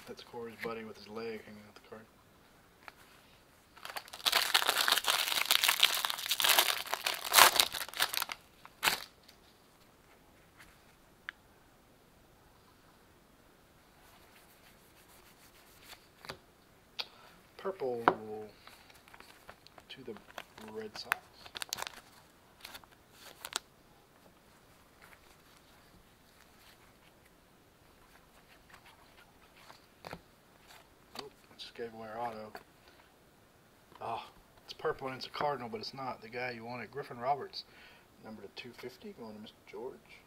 That's Corey's buddy with his leg hanging out the card. Purple to the Red Sox. Oh, I just gave away our auto. Oh, it's purple and it's a Cardinal, but it's not the guy you wanted. Griffin Roberts, number to 250, going to Mr. George.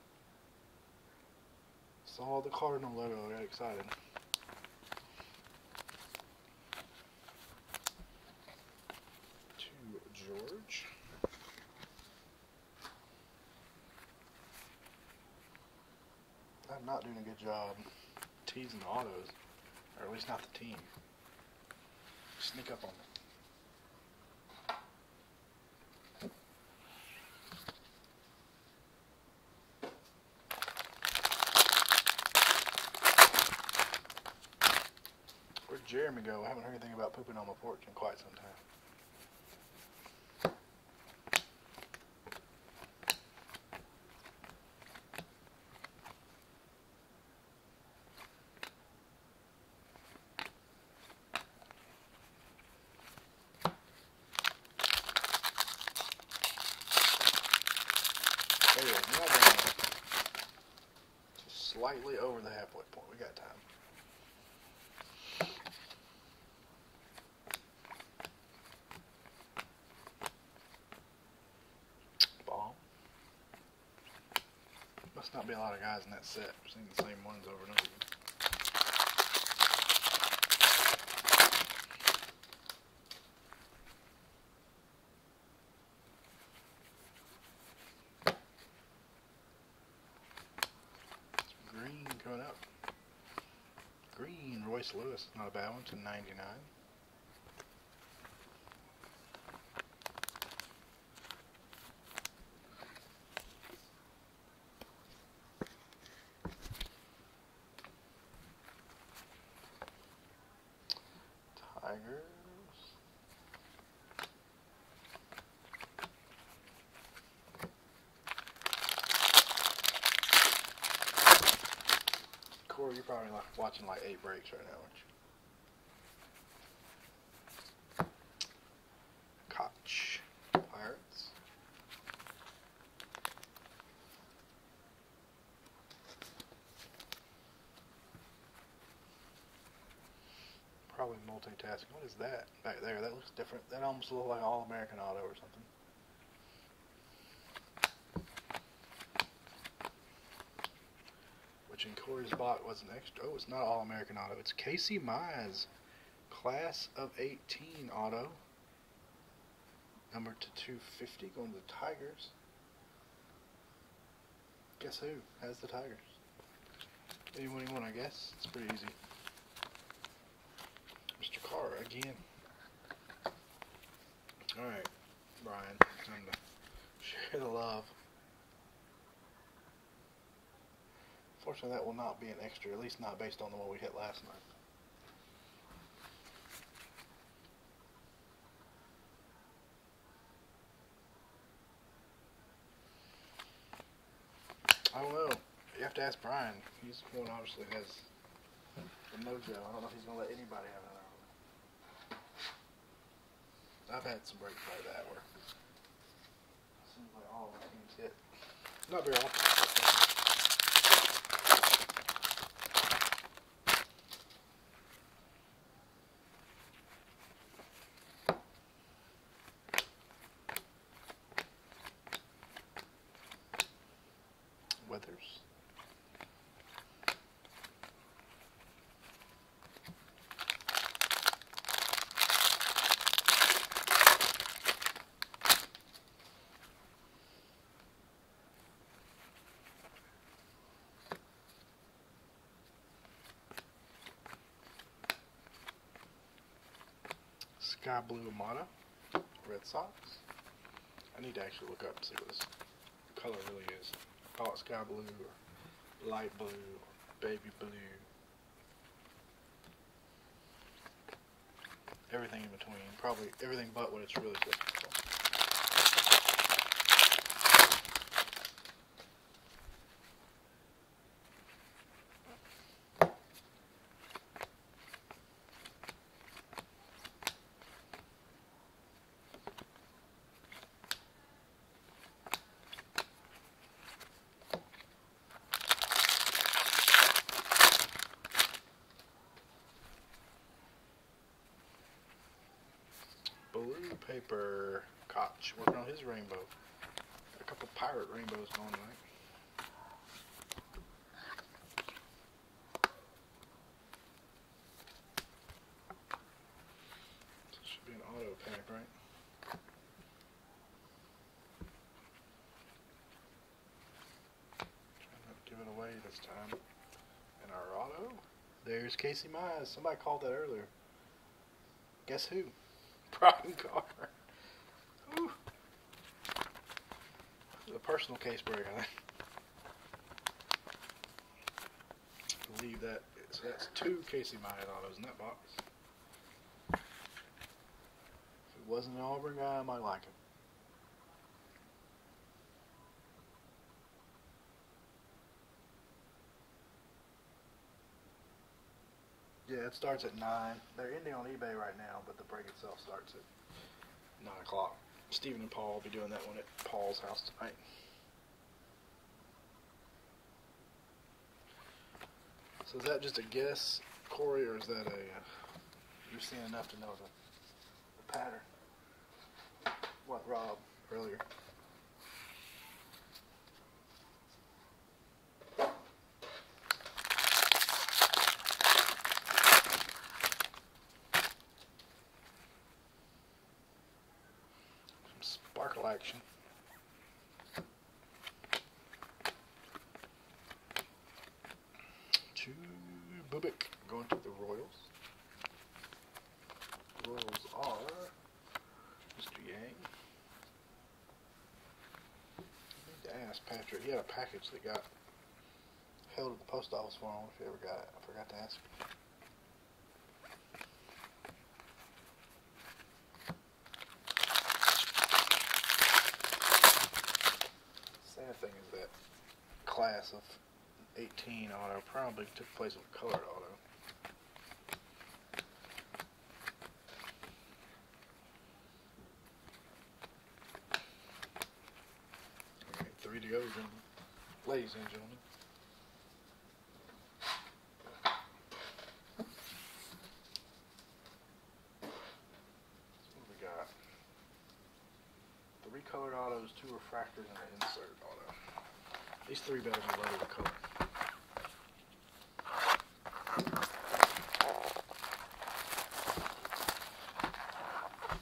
Saw the Cardinal logo, I got excited. George. I'm not doing a good job teasing the autos, or at least not the team. Sneak up on me. Where'd Jeremy go? I haven't heard anything about pooping on my porch in quite some time. Slightly over the halfway point. We got time. Ball. Must not be a lot of guys in that set. We're seeing the same ones over and over again. Coming up. Green, Royce Lewis, not a bad one, to 99. Tigers. Corey, you're probably like watching like 8 breaks right now, aren't you? Koch, Pirates. probably multitasking. What is that back there? That looks different. That almost looks like All American Auto or something. Which in Corey's box was an extra. Oh, it's not All American Auto. It's Casey Mize, Class of 18 Auto. Number to 250, going to the Tigers. Guess who has the Tigers? Anyone you want, I guess. It's pretty easy. Mr. Carr again. Alright, Brian. Time to share the love. Fortunately, that will not be an extra, at least not based on the one we hit last night. I don't know. You have to ask Brian. He's the one obviously has the mojo. I don't know if he's going to let anybody have another one. I've had some breaks like that where it seems like all of my teams hit. Not very often. Weathers. Sky Blue Amata, Red Sox. I need to actually look up and see what this color really is. Call it sky blue or light blue or baby blue. Everything in between. Probably everything but what it's really supposed to be called. Blue paper, Koch, working on his rainbow. Got a couple pirate rainbows going tonight. This should be an auto pack, right? Trying not to give it away this time. And our auto, there's Casey Mize. Somebody called that earlier. Guess who? Brian Carr. Ooh. A personal case break, I think. I believe that. So that's 2 Casey Mize autos in that box. If it wasn't an Auburn guy, I might like him. Yeah, it starts at 9. They're ending on eBay right now, but the break itself starts at 9 o'clock. Stephen and Paul will be doing that one at Paul's house tonight. So is that just a guess, Corey, or is that a... you've seen enough to know the pattern? What, Rob, earlier? Sparkle action. To Bubik, going to the Royals. The Royals are Mr. Yang. I need to ask Patrick. He had a package that got held at the post office for him. If he ever got it, I forgot to ask him. Thing is that class of 18 auto probably took place of a colored auto. Alright, 3 to go, ladies and gentlemen. refractors and an insert auto. These three better be loaded with color.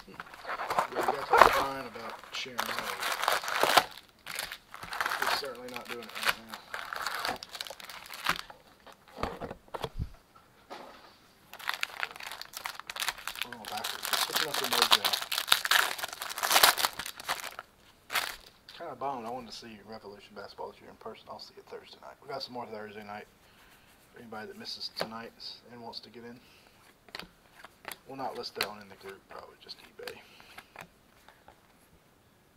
Yeah, you gotta talk to Brian about sharing those. He's certainly not doing it right now. We're going backwards. We're switching up the mojo. Kind of bummed. I wanted to see Revolution basketball this year in person. I'll see it Thursday night. We got some more Thursday night. Anybody that misses tonight and wants to get in, we'll not list that one in the group. Probably just eBay.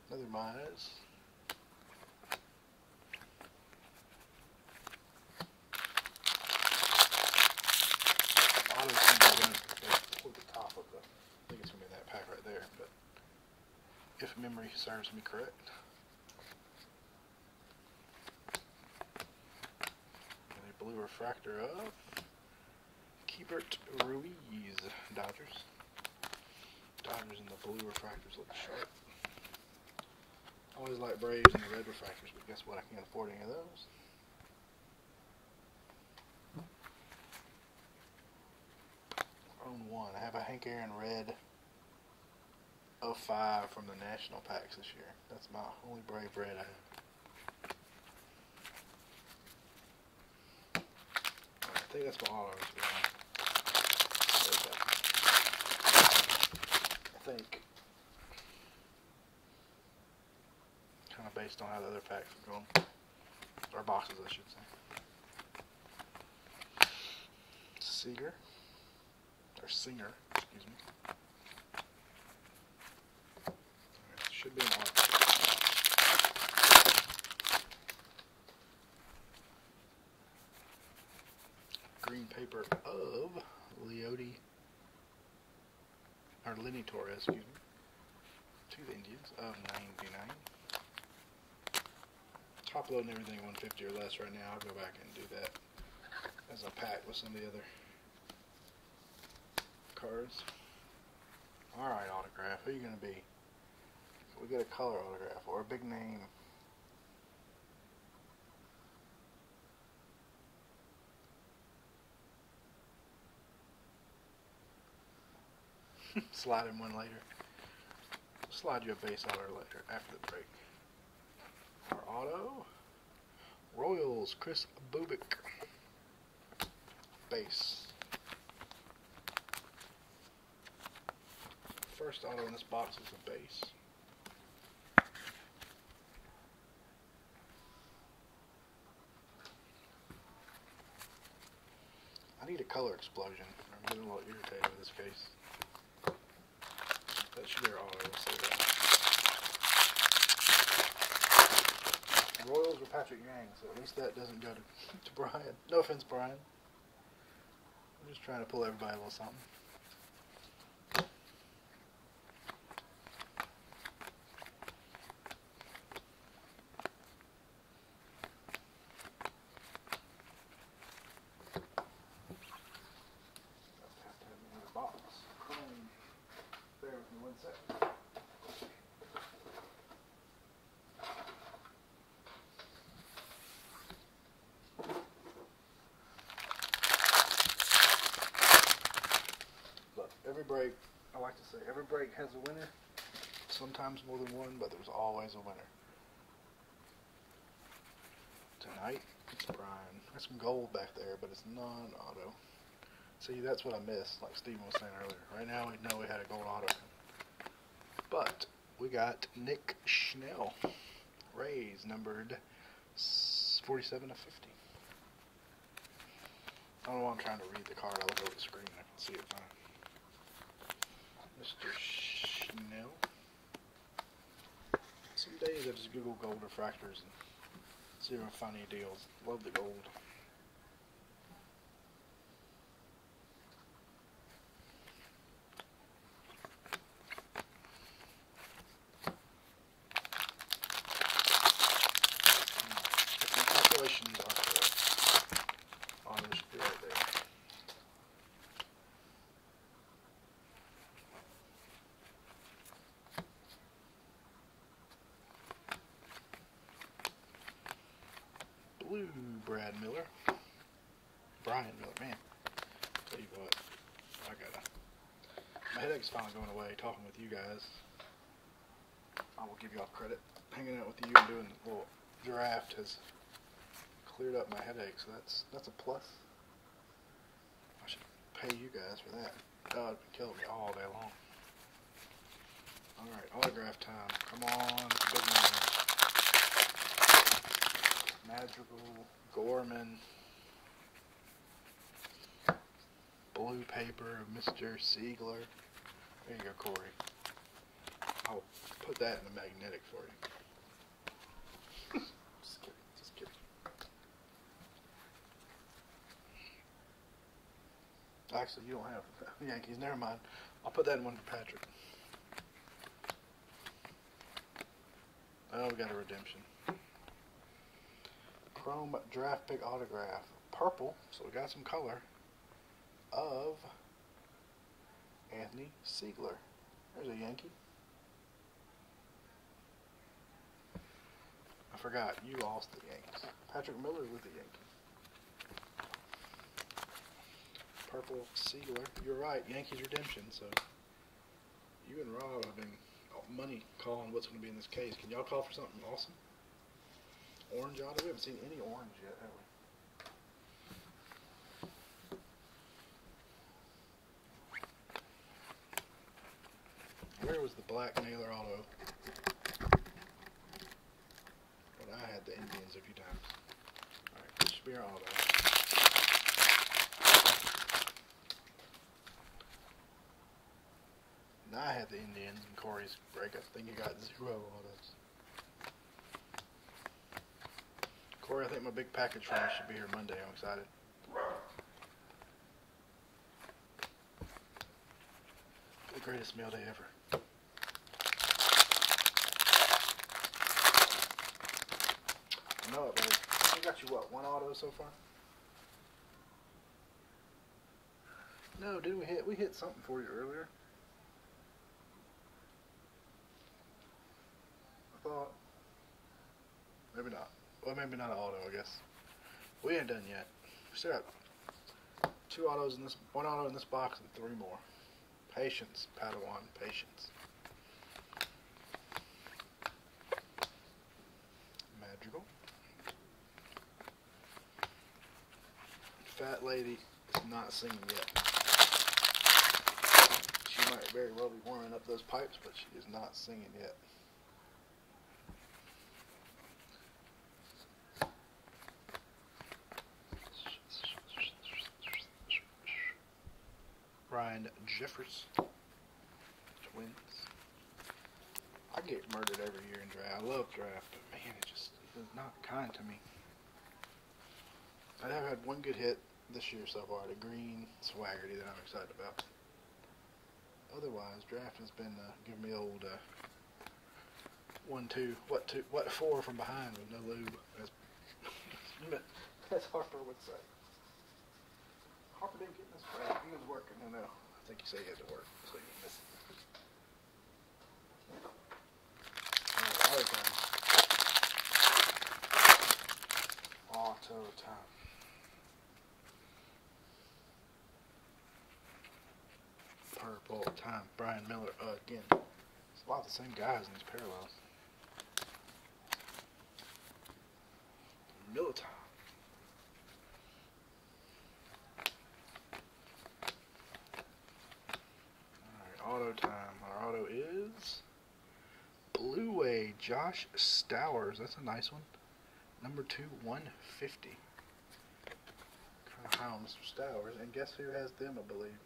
Another Mize. Auto seems to run toward the top of the. I think it's gonna be that pack right there, but if memory serves me correct. Blue refractor of Keibert Ruiz, Dodgers. Dodgers and the blue refractors look sharp. I always like Braves and the red refractors, but guess what? I can't afford any of those. I own one. I have a Hank Aaron red 05 from the national packs this year. That's my only Brave red I have. I think that's my auto. I think, kind of based on how the other packs are going, or boxes I should say. Singer, excuse me. Right, should be an auto. Green paper of Lenny Torres, excuse me, to the Indians of 99. Top loading everything 150 or less right now. I'll go back and do that as a pack with some of the other cards. Alright, autograph. Who are you going to be? We get a color autograph or a big name. Slide him one later. Slide you a base auto later after the break. Our auto. Royals, Chris Bubik. Base. First auto in this box is a base. I need a color explosion. I'm getting a little irritated with this case. That should be our auto, we'll say that. Royals were Patrick Yang, so at least that doesn't go to Brian. No offense, Brian. I'm just trying to pull everybody a little something. Every break, I like to say, every break has a winner. Sometimes more than one, but there's always a winner. Tonight, it's Brian. There's some gold back there, but it's non-auto. See, that's what I missed, like Steven was saying earlier. Right now, we know we had a gold auto. But we got Nick Schnell. Rays, numbered 47 of 50. I don't know why I'm trying to read the card. I look over the screen. I can see it fine. Mr. Schnell. Some days I just Google gold refractors and see if I find any deals. Love the gold. If my calculations are correct, auto should be right there. Brad Miller. Brian Miller, man. Tell you what, my headache's finally going away talking with you guys. I will give y'all credit. Hanging out with you and doing a little draft has cleared up my headache, so that's a plus. I should pay you guys for that. God, it'd be killing me all day long. Alright, autograph time. Come on, big man. Madrigal, Gorman, blue paper of Mr. Siegler. There you go, Corey. I'll put that in the magnetic for you. Just kidding, just kidding. Actually, you don't have Yankees. Never mind. I'll put that in one for Patrick. Oh, we got a redemption. Chrome draft pick autograph. Purple, so we got some color, of Anthony Siegler. There's a Yankee. I forgot, you lost the Yankees. Patrick Miller with the Yankees. Purple Siegler. You're right, Yankees redemption. So you and Rob have been money calling what's going to be in this case. Can y'all call for something awesome? Orange auto? We haven't seen any orange yet, have we? Where was the black Naylor auto? Well, I had the Indians a few times. Alright, this should be our auto. Now I had the Indians and Corey's break. I think he got 0 autos. Corey, I think my big package from you should be here Monday. I'm excited. The greatest mail day ever. I know it, baby. We got you, what, 1 auto so far? No, did we hit? We hit something for you earlier. I thought. Maybe not. Well, maybe not an auto, I guess. We ain't done yet. We still got 2 autos in this, 1 auto in this box, and 3 more. Patience, Padawan, patience. Madrigal. Fat lady is not singing yet. She might very well be warming up those pipes, but she is not singing yet. Ryan Jeffers. Twins. I get murdered every year in draft. I love draft, but man, it's not kind to me. I have had 1 good hit this year so far, the green Swaggerty that I'm excited about. Otherwise, draft has been giving me old 1, 2, what 4 from behind with no lube, as Harper would say. Harper didn't get in this break. He was working. No. I think he said he had to work, so he was missing. Auto time. Purple time. Brian Miller again. It's a lot of the same guys in these parallels. Miller time. Auto time. Our auto is Blue Way Josh Stowers. That's a nice one. Number 2, 150. Kind of high on Mr. Stowers. And guess who has them, I believe?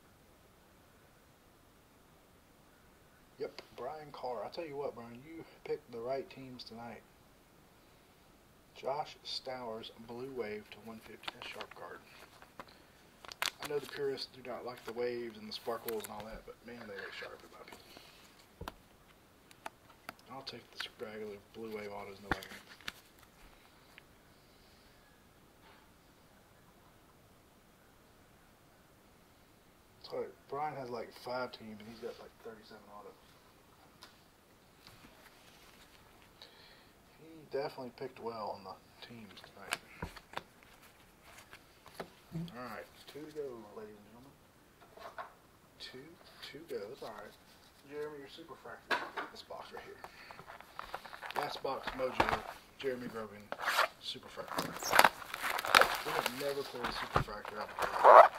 Yep, Brian Carr. I'll tell you what, Brian, you picked the right teams tonight. Josh Stowers, Blue Wave to 150. That's sharp card. I know the purists do not like the waves and the sparkles and all that, but man, they look sharp in my opinion. I'll take the regular Blue Wave autos, no way. Sorry, Brian has like 5 teams and he's got like 37 autos. He definitely picked well on the teams tonight. Alright, 2 to go, ladies and gentlemen. Two goes. Alright. Jeremy, your super fractor. This box right here. Last box, Mojo, Jeremy Grogan, super fractor. We have never pulled a super fractor out of the draft.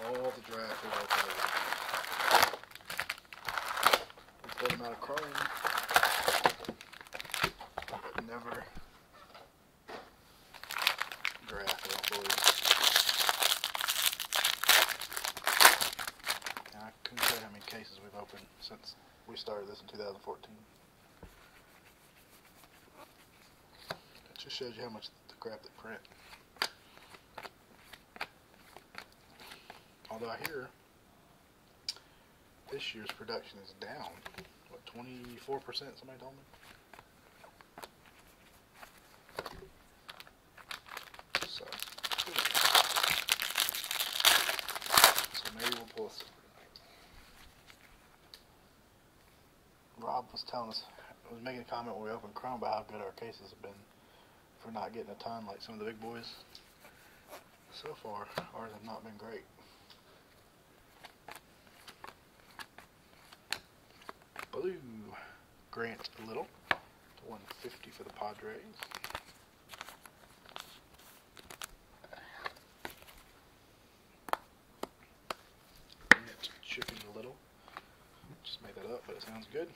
All the draft is open. We pulled them out of Chrome. But never draft, I don't believe. And I couldn't tell you how many cases we've opened since we started this in 2014. It just shows you how much the crap they print. Although I hear this year's production is down, what, 24%, somebody told me? So maybe we'll pull a super tonight. Rob was telling us, was making a comment when we opened Chrome about how good our cases have been for not getting a ton like some of the big boys. So far, ours have not been great. Blue, Grant Little, to 150 for the Padres. Grant Chicken Little. Just made that up, but it sounds good.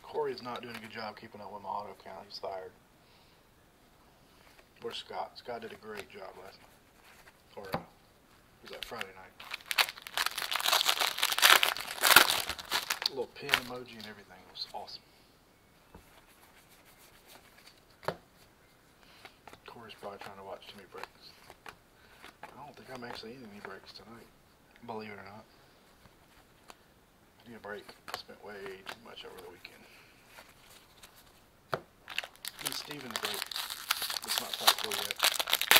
Corey is not doing a good job keeping up with my auto count. He's fired. Where's Scott? Scott did a great job last night. Or, was that Friday night? A little pin emoji and everything. It was awesome. Corey's probably trying to watch too many breaks. I don't think I'm actually in any breaks tonight, believe it or not. I need a break. I spent way too much over the weekend. Me and Steven's break. It's not quite full yet.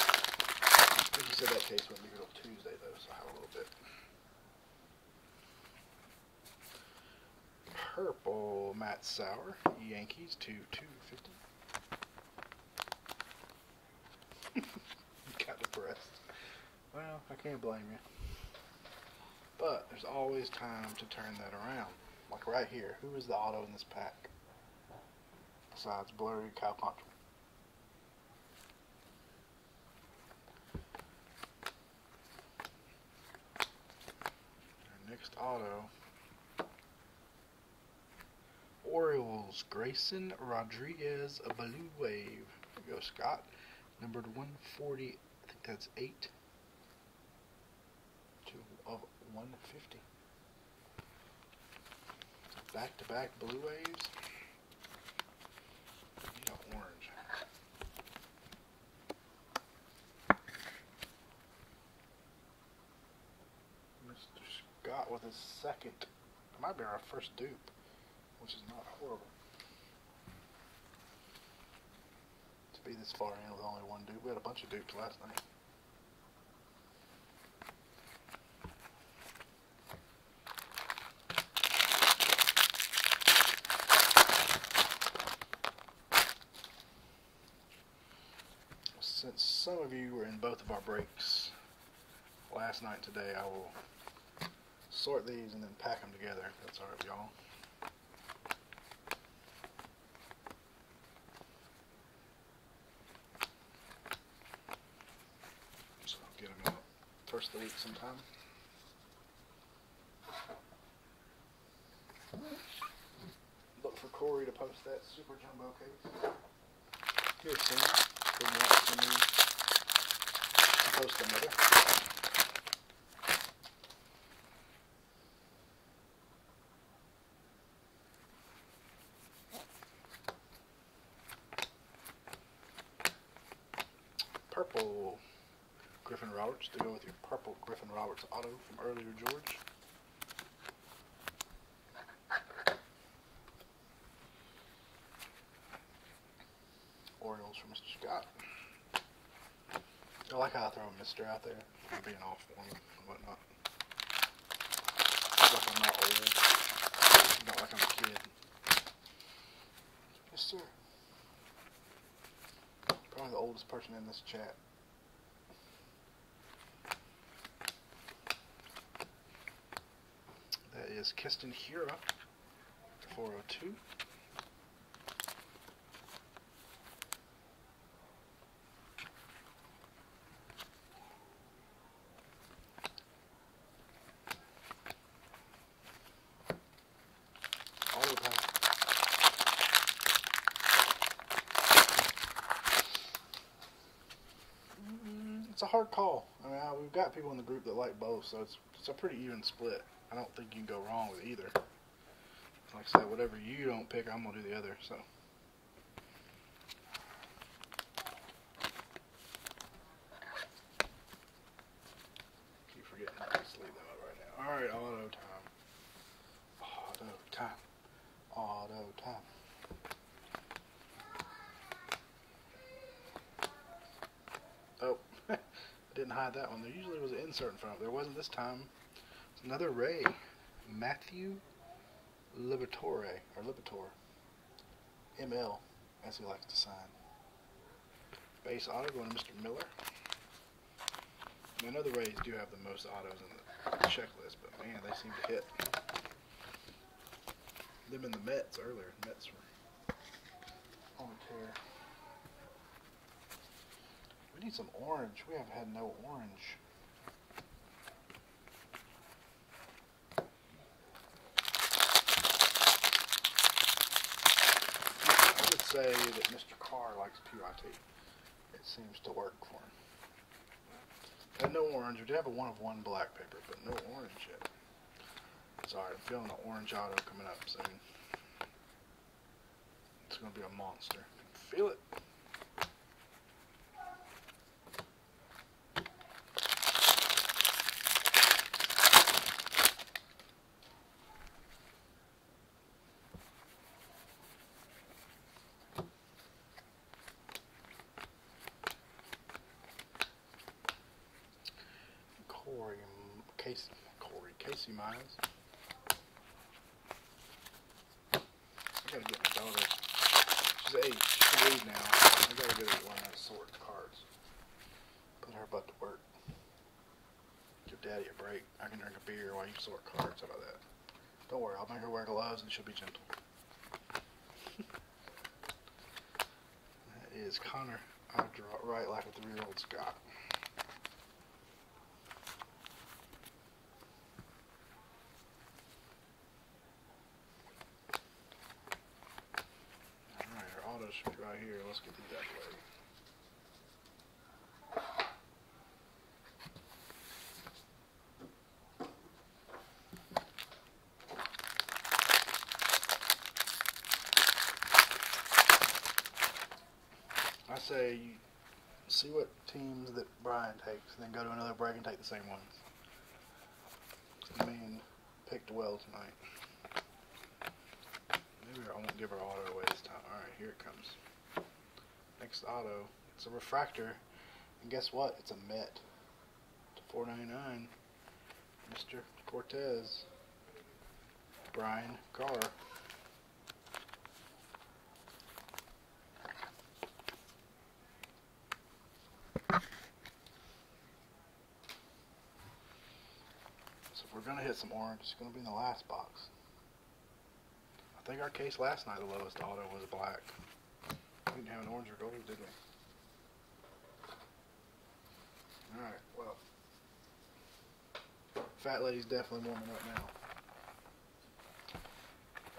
I think he said that case wouldn't be here till Tuesday though, so I have a little bit. Purple Matt Sauer, Yankees to 250. Got depressed. Well, I can't blame you. But there's always time to turn that around. Like right here, who is the auto in this pack? Besides blurry Kyle Quantrill. Next auto, Orioles, Grayson Rodriguez, a Blue Wave. There you go, Scott. Numbered 140, I think that's 8 of 150. Back-to-back Blue Waves. You got orange. Mr. Scott with his second. It might be our first dupe, which is not horrible. To be this far in with only one dupe. We had a bunch of dupes last night. Since some of you were in both of our breaks last night and today, I will sort these and then pack them together, if that's alright with y'all. So I'll get them out first of the week sometime. Look for Corey to post that super jumbo case. Here's Sam. Been watching me post another. Purple Griffin Roberts to go with your purple Griffin Roberts auto from earlier, George. Orioles for Mr. Scott. I like how I throw a Mr. out there for being off form and whatnot. Like I'm not old. Not like I'm a kid. Yes, sir. Probably the oldest person in this chat. That is Keston Hura, 402. All the time. It's a hard call. I mean, we've got people in the group that like both, so it's a pretty even split. I don't think you can go wrong with either. Like I said, whatever you don't pick, I'm going to do the other, so. Keep forgetting to leave them up right now. Alright, auto time. Auto time. Auto time. Oh, I didn't hide that one. There usually was an insert in front. There wasn't this time. It's another Ray. Matthew Liberatore, or Libator. ML, as he likes to sign. Base auto going to Mr. Miller. I know the Rays do have the most autos in the checklist, but man, they seem to hit. Them in the Mets earlier. Mets were on tear. We need some orange. We haven't had no orange. I would say that Mr. Carr likes PYT. It seems to work for him. And no orange. We did have a 1-of-1 black paper, but no orange yet. It's alright. I'm feeling the orange auto coming up soon. It's going to be a monster. Feel it. Casey Miles. I gotta get my daughter. She's 8. She can read now. I gotta get her to learn how to sort cards. Put her butt to work. Give Daddy a break. I can drink a beer while you sort cards. How about that? Don't worry, I'll make her wear gloves and she'll be gentle. That is Connor. I draw it right like a 3-year-old Scott. Should be right here. Let's get these out of the way. I say you see what teams that Brian takes, and then go to another break and take the same ones. The man picked well tonight. Maybe I won't give her auto away this time. Alright, here it comes. Next auto. It's a refractor. And guess what? It's a Met. To $4.99. Mr. Cortez. Brian Carr. So if we're going to hit some orange, it's going to be in the last box. I think our case last night, the lowest auto was black. We didn't have an orange or gold, did we? Alright, well. Fat lady's definitely warming up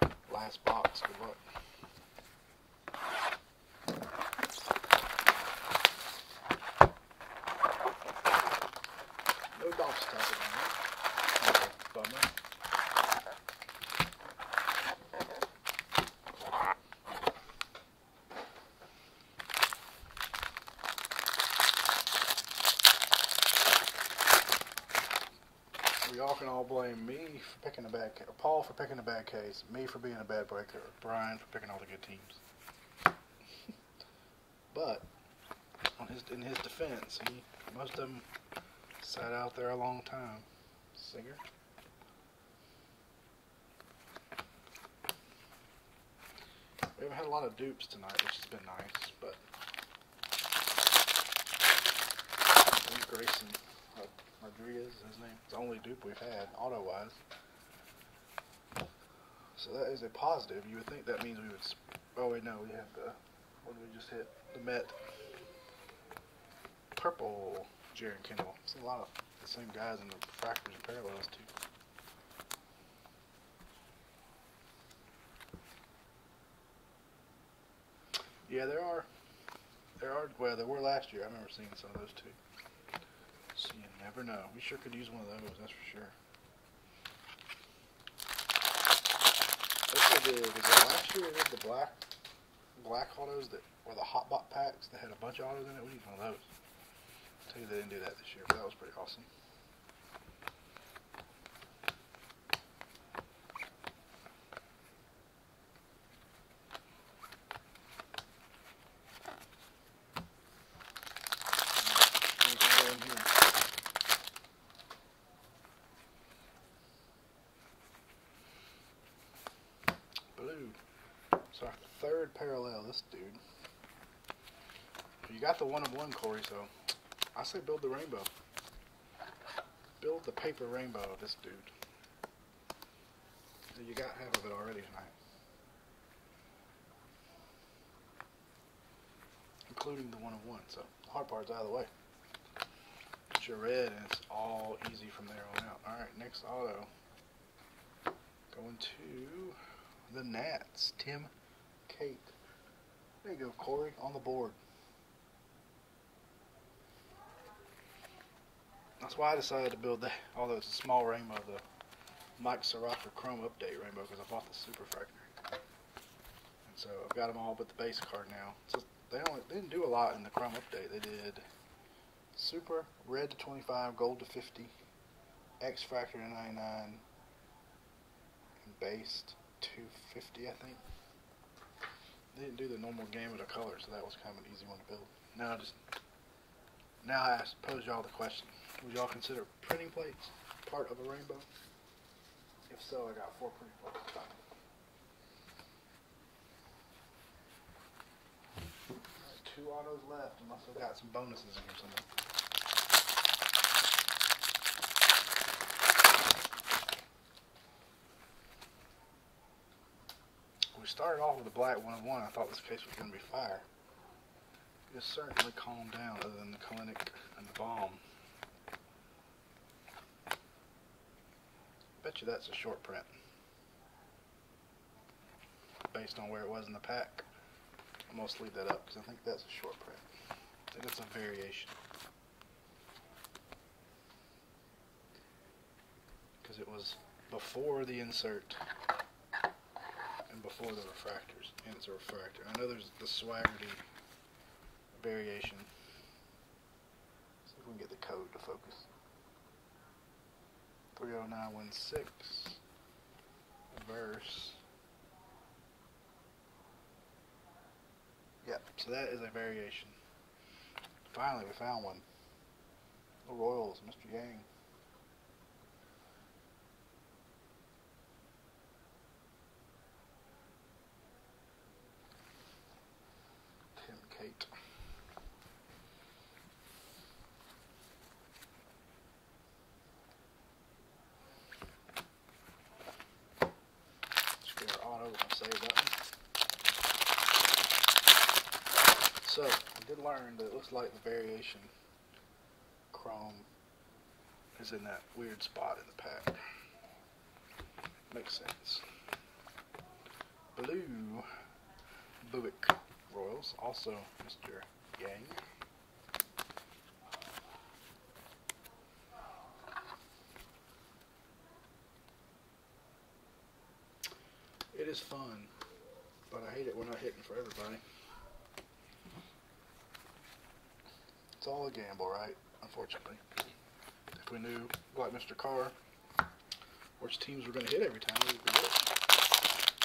now. Last box, good luck. No Dolph stopping on that. Bummer. Y'all can all blame me for picking a bad case, or Paul for picking a bad case, me for being a bad breaker, or Brian for picking all the good teams. But in his defense, most of them sat out there a long time. Singer. We haven't had a lot of dupes tonight, which has been nice, but I think Grayson Rodriguez is his name. It's the only dupe we've had, auto-wise. So that is a positive. You would think that means we would... Oh, wait, no, we have the... What did we just hit? The Met Purple Jaron Kendall. It's a lot of the same guys in the refractors and parallels, too. Yeah, there are, well, there were last year. I remember seeing some of those, too. So you never know. We sure could use one of those, that's for sure. Was it last year we did the black autos that were the Hotbot packs that had a bunch of autos in it? We need one of those. I'll tell you they didn't do that this year, but that was pretty awesome. So our third parallel, this dude. You got the 1-of-1, Corey, so I say build the rainbow. Build the paper rainbow of this dude. You got half of it already tonight. Including the 1-of-1, so the hard part's out of the way. Get your red and it's all easy from there on out. Alright, next auto. Going to the Nats, Tim Kate. There you go, Corey, on the board. That's why I decided to build that, although it's a small rainbow, the Mike Soroka Chrome Update rainbow, because I bought the Super Factory. And so I've got them all but the base card now. So they didn't do a lot in the Chrome Update. They did Super, Red to 25, Gold to 50, X Factor to 99, and Base to 250, I think. They didn't do the normal gamut of colors, so that was kind of an easy one to build. Now I pose y'all the question. Would y'all consider printing plates part of a rainbow? If so, I got 4 printing plates. Right, 2 autos left, unless I've got some bonuses in here somewhere. We started off with a black 1-of-1. I thought this case was going to be fire. It's certainly calmed down, other than the clinic and the bomb. Bet you that's a short print. Based on where it was in the pack. I'm going to leave that up because I think that's a short print. I think it's a variation. Because it was before the insert and before the refractors. And it's a refractor. I know there's the Swaggerty variation. See if we can get the code to focus. 30916 verse. Yep, so that is a variation. Finally, we found one. The Royals, Mr. Yang. Tim Kate. Save that one. So, I did learn that it looks like the variation chrome is in that weird spot in the pack. Makes sense. Blue Buick Royals, also Mr. Yang. It is fun, but I hate it when I hitting for everybody. It's all a gamble, right? Unfortunately. If we knew, like Mr. Carr, which teams were going to hit every time, we'd be good.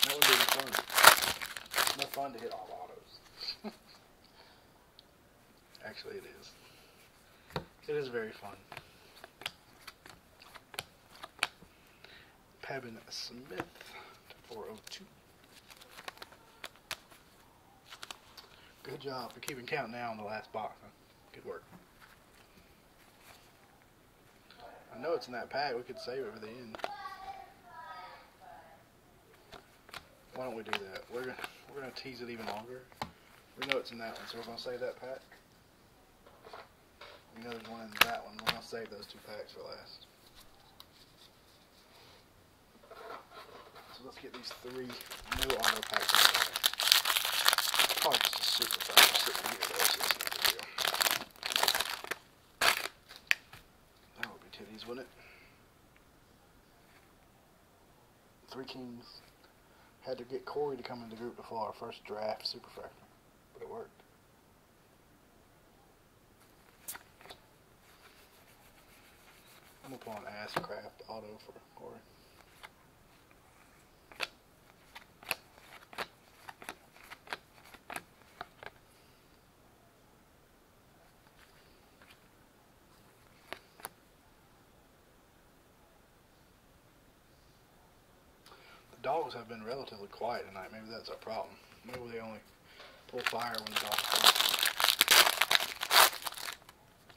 That would be fun. It's no fun to hit all autos. Actually, it is. It is very fun. Pavin Smith. 402. Good job for keeping count now on the last box. Huh? Good work. I know it's in that pack. We could save it for the end. Why don't we do that? We're gonna tease it even longer. We know it's in that one, so we're gonna save that pack. We know there's one in that one. We're gonna save those 2 packs for last. So let's get these 3 new auto packs in there. Probably just a super fast sitting here though, so that's no big deal. That would be titties, wouldn't it? 3 Kings. Had to get Corey to come in the group before our first draft super fractor, but it worked. I'm gonna put on Asscraft Auto for Corey. Dogs have been relatively quiet tonight. Maybe that's our problem. Maybe they only pull fire when the dogs are.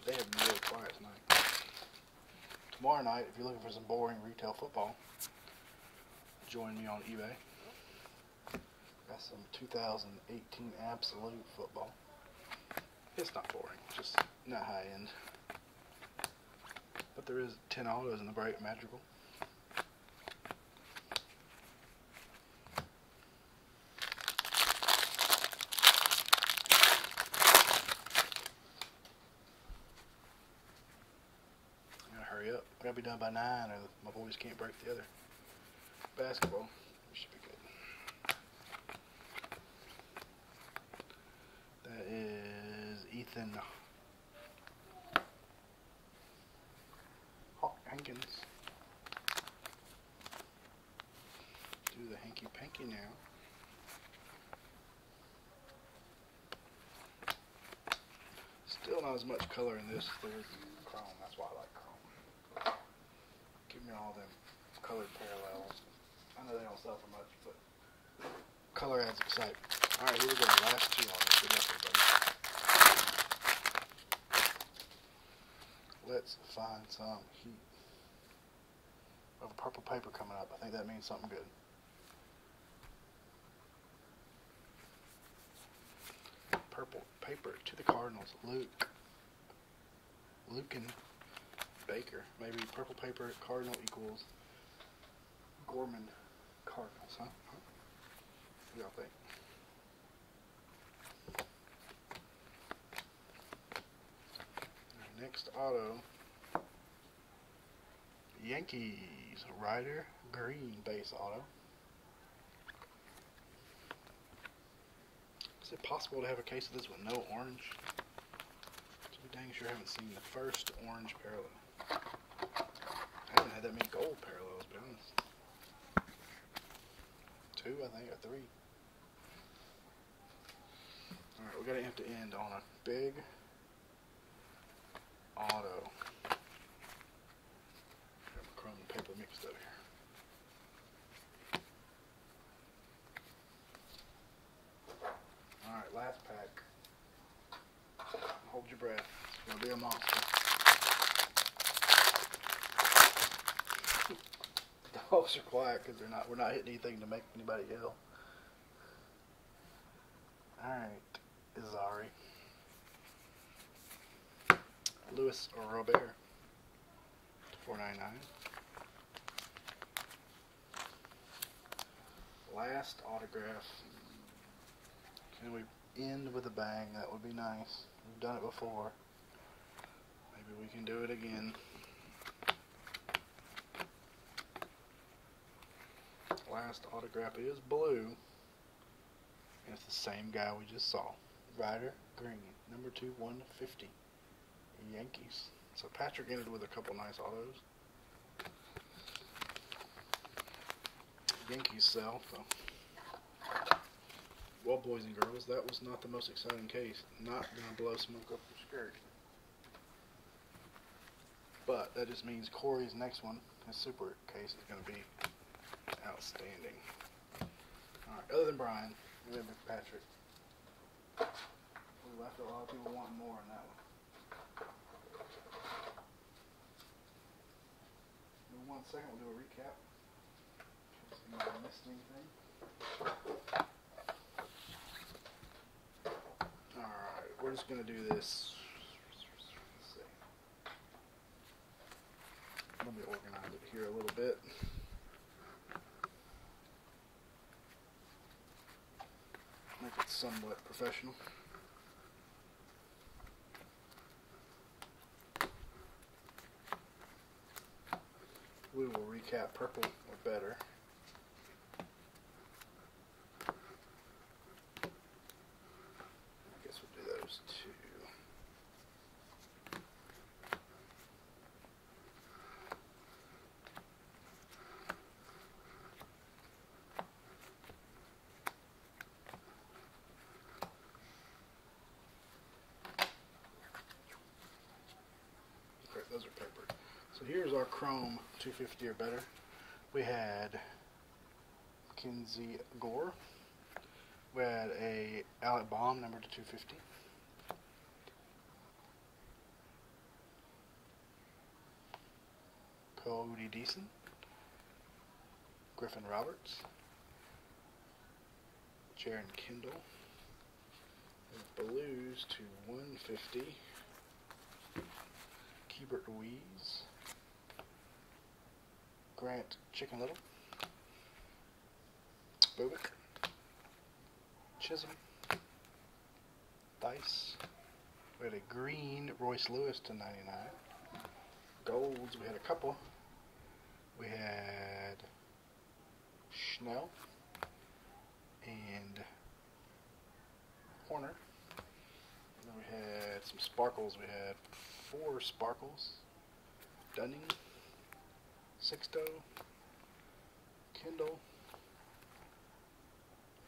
They have been really quiet tonight. Tomorrow night, if you're looking for some boring retail football, join me on eBay. Got some 2018 Absolute football. It's not boring, just not high end. But there is 10 autos in the Bright Magical. Hurry up. I gotta be done by 9 or my boys can't break the other. Basketball. We should be good. That is Ethan Hankins. Do the hanky panky now. Still not as much color in this as there is in chrome. That's why I like chrome. Give me all them colored parallels. I know they don't sell for much, but color adds excitement. Alright, here we go. Last 2 on this. Good luck, everybody. Let's find some heat. We have a purple paper coming up. I think that means something good. Purple paper to the Cardinals. Lucan Baker. Maybe purple paper Cardinal equals Gorman Cardinals, huh? What do y'all think? Next auto. Yankees Ryder Green base auto. Is it possible to have a case of this with no orange? So we dang sure haven't seen the first orange parallel. I haven't had that many gold parallels, to be honest. 2, I think, or 3. Alright, we gotta have to end on a big auto. Got my chrome and paper mixed up here. Alright, last pack. Hold your breath. It's gonna be a monster. Dogs are quiet because we're not hitting anything to make anybody yell. Alright, Izari. Louis Robert. $4.99. Last autograph. Can we end with a bang? That would be nice. We've done it before. Maybe we can do it again. Last autograph is blue. And it's the same guy we just saw. Ryder Green. Number 2, 150. Yankees. So Patrick ended with a couple nice autos. Yankees sell, so. Well, boys and girls, that was not the most exciting case. Not going to blow smoke up your skirt. But that just means Corey's next one, his super case, is going to be outstanding. Alright, other than Brian, remember Patrick. left. A lot of people want more on that one. In 1 second, we'll do a recap. See if I missed anything. Alright, we're just going to do this. Let's see. Let me organize it here a little bit. Make it somewhat professional. We will recap purple or better. I guess we'll do those two. Okay, those are papered. So here's our chrome 250 or better. We had Kinsey Gore. We had a Alec Baum number to 250. Cody Deason. Griffin Roberts. Jaron Kendall. And Blues to 150. Keibert Louise. Grant Chicken Little. Bobek. Chisholm. Dice. We had a green Royce Lewis to 99. Golds, we had a couple. We had Schnell and Horner. And then we had some sparkles. We had 4 sparkles. Dunning. Sixto, Kendall,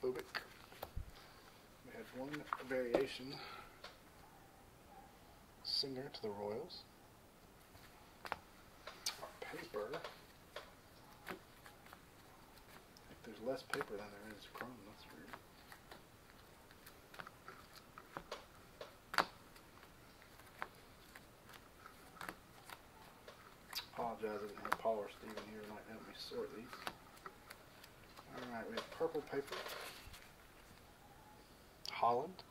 Bobek. We had 1 variation, Singer to the Royals. Our paper, I think there's less paper than there is chrome, that's weird. Apologize, I didn't have Paul or Steven here might help me sort these. Alright, we have purple paper. Holland.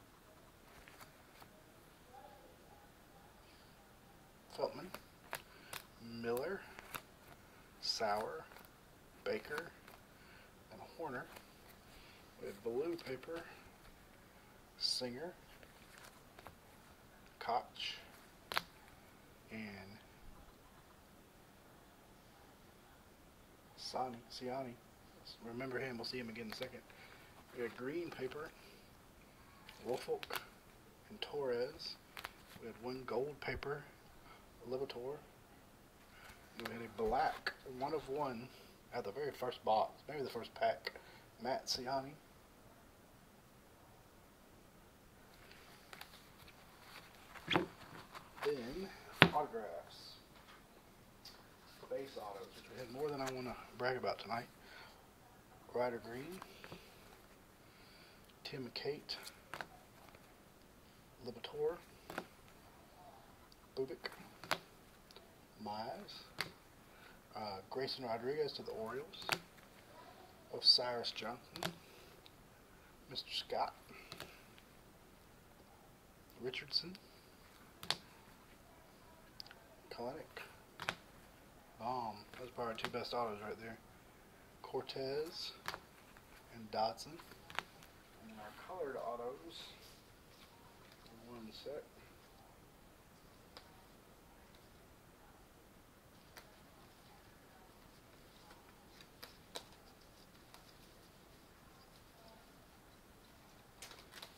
Feltman. Miller. Sauer. Baker. And Horner. We have blue paper. Singer. Koch. And Siani. Remember him, we'll see him again in a second. We had green paper, Woolfolk and Torres. We had 1 gold paper, Libator. And we had a black, 1 of 1, at the very first box, maybe the first pack, Matt Siani. Then, autographs. Base autos, which we had more than I want to brag about tonight. Ryder Green, Tim McCate, Libator, Bobek, Mize, Grayson Rodriguez to the Orioles, Osiris Johnson, Mr. Scott, Richardson, Kalenic, Baum. Those are probably 2 best autos right there. Cortez and Dodson. And our colored autos. 1 sec.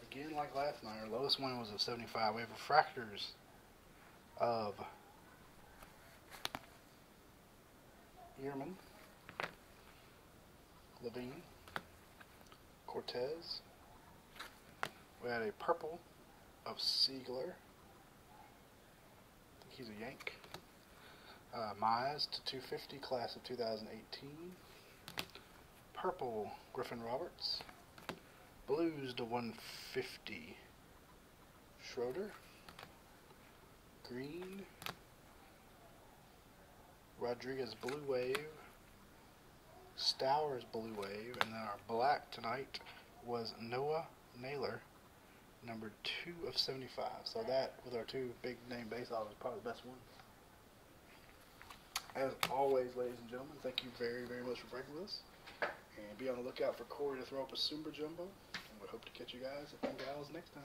Again, like last night, our lowest one was a 75. We have refractors of Ehrman, Levine, Cortez. We had a purple of Siegler. I think he's a Yank. Mize to 250, class of 2018. Purple, Griffin Roberts. Blues to 150, Schroeder, green, Rodriguez Blue Wave, Stowers Blue Wave, and then our black tonight was Noah Naylor, number 2 of 75. So that, with our 2 big name base autos, is probably the best one. As always, ladies and gentlemen, thank you very, very much for breaking with us. And be on the lookout for Corey to throw up a Super Jumbo. And we hope to catch you guys and gals next time.